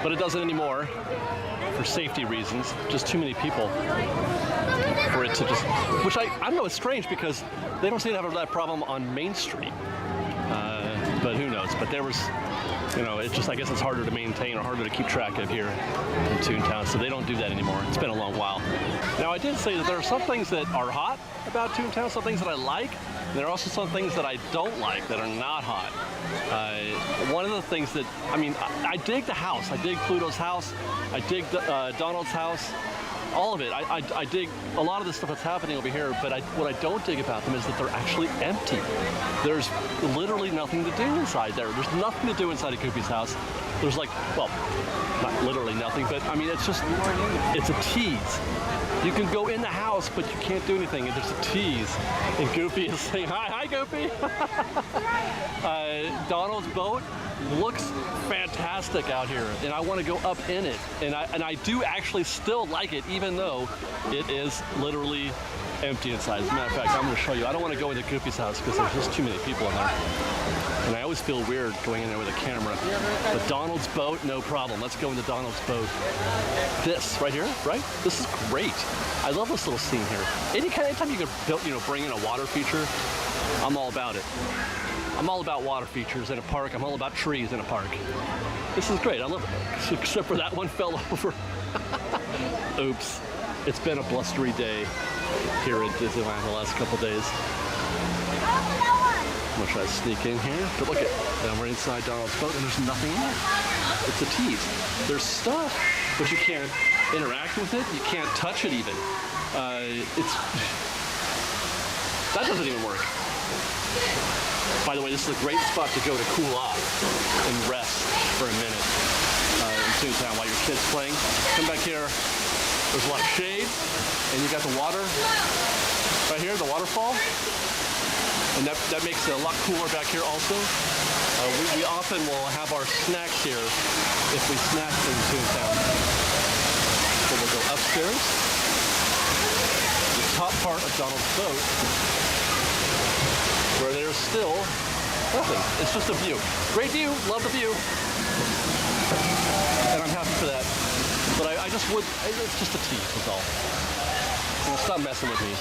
But it doesn't anymore for safety reasons. Just too many people for it to just, which I don't know, it's strange because they don't seem to have that problem on Main Street. But who knows? But there was, it's just, I guess it's harder to maintain or harder to keep track of here in Toontown, so they don't do that anymore. It's been a long while. Now, I did say that there are some things that are hot about Toontown, some things that I like, and there are also some things that I don't like that are not hot. One of the things that, I dig the house. I dig Pluto's house. I dig Donald's house. All of it. I dig a lot of the stuff that's happening over here, but what I don't dig about them is that they're actually empty. There's literally nothing to do inside there. There's nothing to do inside of Goofy's house. There's not literally nothing, but it's a tease. You can go in the house, but you can't do anything, and there's a tease. And Goofy is saying, hi Goofy! Donald's boat looks fantastic out here, and I want to go up in it. And I do actually still like it, even though it is literally empty inside. As a matter of fact, I'm going to show you. I don't want to go into Goofy's house because there's just too many people in there. And I always feel weird going in there with a camera. But Donald's boat, no problem. Let's go into Donald's boat. This right here, right? This is great. I love this little scene here. Anytime you can build, bring in a water feature, I'm all about it. I'm all about water features in a park. I'm all about trees in a park. This is great. I love it. Except for that one fell over. Oops. It's been a blustery day here at Disneyland the last couple days. I'm gonna try to sneak in here, but look at, now we're inside Donald's boat and there's nothing in it. It's a tease. There's stuff, but you can't interact with it. You can't touch it even. That doesn't even work. By the way, this is a great spot to go to cool off and rest for a minute in Toontown while your kid's playing. Come back here. There's a lot of shade, and you got the water right here, the waterfall. And that makes it a lot cooler back here also. We often will have our snacks here if we snack in Toontown. So we'll go upstairs. The top part of Donald's boat, where there's still nothing. It's just a view. Great view, love the view. And I'm happy for that. But I just would, it's just a tease, that's all. Stop messing with me.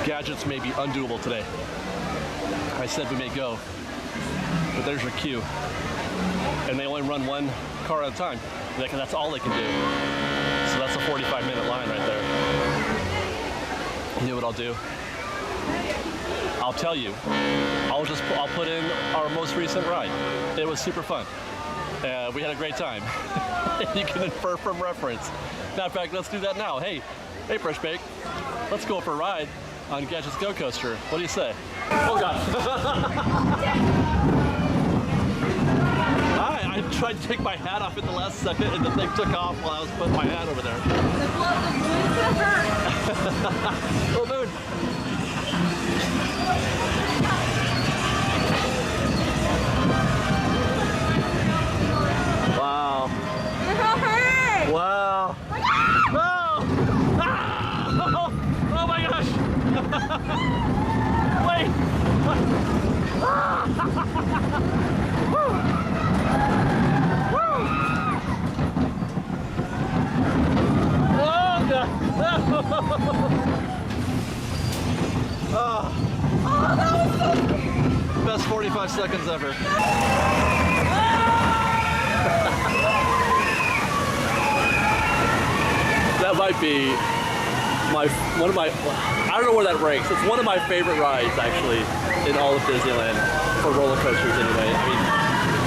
Gadgets may be undoable today. I said we may go, but there's your queue. And they only run one car at a time. That's all they can do. So that's a 45-minute line right there. You know what I'll do? I'll tell you. I'll put in our most recent ride. It was super fun. We had a great time. You can infer from reference. Matter of fact, let's do that now. Hey, Fresh Bake, let's go for a ride on Gadget's Go Coaster. What do you say? Oh God. I tried to take my hat off at the last second and the thing took off while I was putting my hat over there. Little moon. Wow. Wow. No! Ah! Oh my gosh! Wait! Oh, that was so good. Best 45 seconds ever. That might be one of my, I don't know where that ranks. It's one of my favorite rides actually in all of Disneyland, for roller coasters anyway. I mean,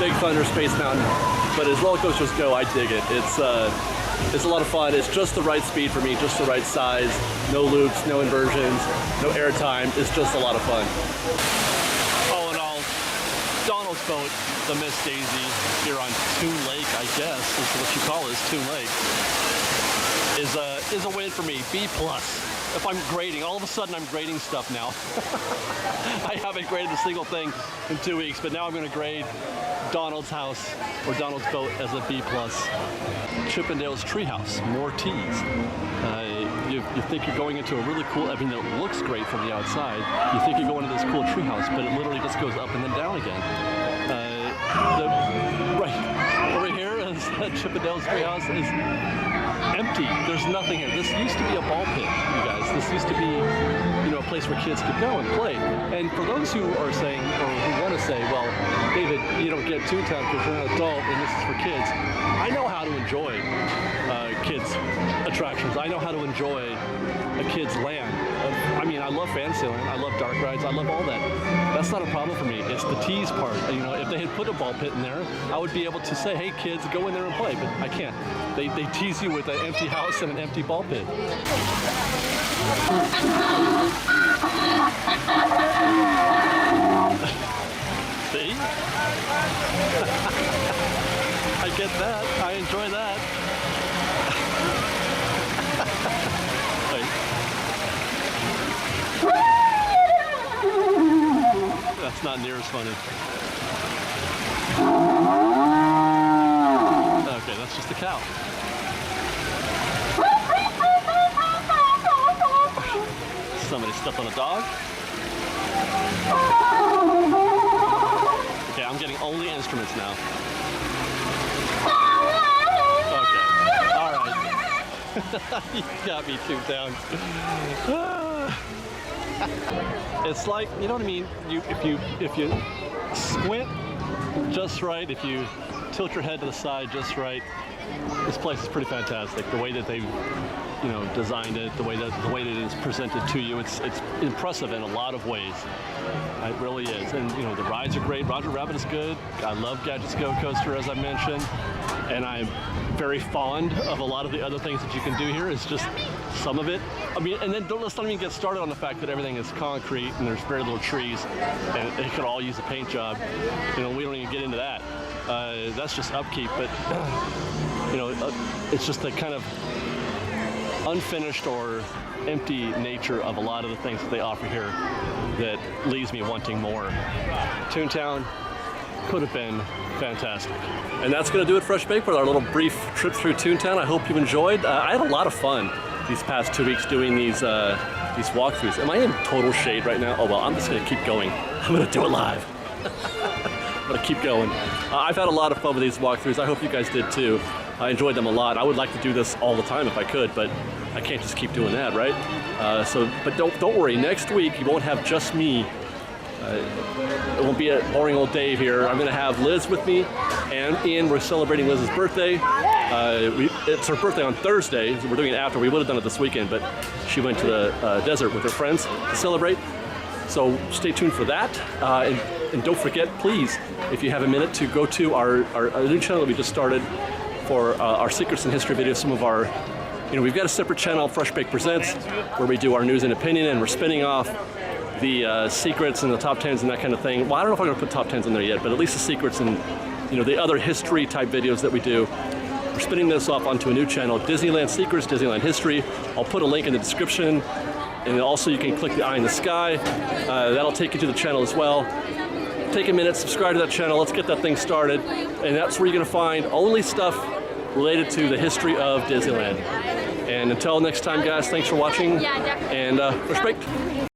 Big Thunder, Space Mountain, but as roller coasters go, I dig it. It's a lot of fun. It's just the right speed for me, just the right size. No loops, no inversions, no airtime. It's just a lot of fun. All in all, Donald's boat, the Miss Daisy, here on Toon Lake, I guess, is what you call this, Toon Lake, is a win for me. B+. If I'm grading, all of a sudden I'm grading stuff now. I haven't graded a single thing in 2 weeks, but now I'm going to grade Donald's house or Donald's boat as a B+. Chippendale's Treehouse, more teas. You think you're going into a really cool, I mean, it looks great from the outside. You think you're going to this cool treehouse, but it literally just goes up and then down again. Right over here is Chippendale's Treehouse is empty. There's nothing here. This used to be a ball pit, you guys. This used to be, a place where kids could go and play. And for those who are saying, or who want to say, well, David, you don't get Toontown because you're an adult and this is for kids. I know how to enjoy kids' attractions. I know how to enjoy a kid's land. I mean, I love Fantasyland. I love dark rides. I love all that. That's not a problem for me. It's the tease part. If they had put a ball pit in there, I would be able to say, hey, kids, go in there and play. But I can't. They tease you with an empty house and an empty ball pit. See? I get that. I enjoy that. Wait. It's not near as funny. Okay, that's just a cow. Somebody stepped on a dog. Okay, I'm getting only instruments now. Okay, all right. You got me, Toontown. It's like, you know what I mean? If you squint just right, if you tilt your head to the side just right, this place is pretty fantastic. The way that they've, you know, designed it, the way that it is presented to you, it's impressive in a lot of ways. It really is. And you know, the rides are great. Roger Rabbit is good. I love Gadgets Go Coaster, as I mentioned, and I'm very fond of a lot of the other things that you can do here. It's just some of it. I mean, and then let's not even get started on the fact that everything is concrete and there's very little trees, and they could all use a paint job. You know, we don't even get into that. That's just upkeep, but you know, it's just the kind of unfinished or empty nature of a lot of the things that they offer here that leaves me wanting more. Toontown could have been fantastic. And that's going to do it, Fresh Baked, with our little brief trip through Toontown. I hope you enjoyed. I had a lot of fun these past 2 weeks doing these walkthroughs. Am I in total shade right now? Oh well, I'm just going to keep going. I'm going to do it live. I'm going to keep going. I've had a lot of fun with these walkthroughs. I hope you guys did too. I enjoyed them a lot. I would like to do this all the time if I could, but I can't just keep doing that, right? But don't worry. Next week you won't have just me. It won't be a boring old Dave here. I'm going to have Liz with me and Ian. We're celebrating Liz's birthday. It's her birthday on Thursday, so we're doing it after. We would have done it this weekend, but she went to the desert with her friends to celebrate. So stay tuned for that. And don't forget, please, if you have a minute, to go to our new channel that we just started for our Secrets in History videos. Some of our, you know, we've got a separate channel, Fresh Baked Presents, where we do our news and opinion, and we're spinning off the secrets and the top 10s and that kind of thing. Well, I don't know if I'm going to put top 10s in there yet, but at least the secrets and, you know, the other history type videos that we do. We're spinning this off onto a new channel, Disneyland Secrets, Disneyland History. I'll put a link in the description, and also you can click the eye in the sky. That'll take you to the channel as well. Take a minute, subscribe to that channel. Let's get that thing started, and that's where you're going to find only stuff related to the history of Disneyland. And until next time, guys, thanks for watching, and Fresh Baked.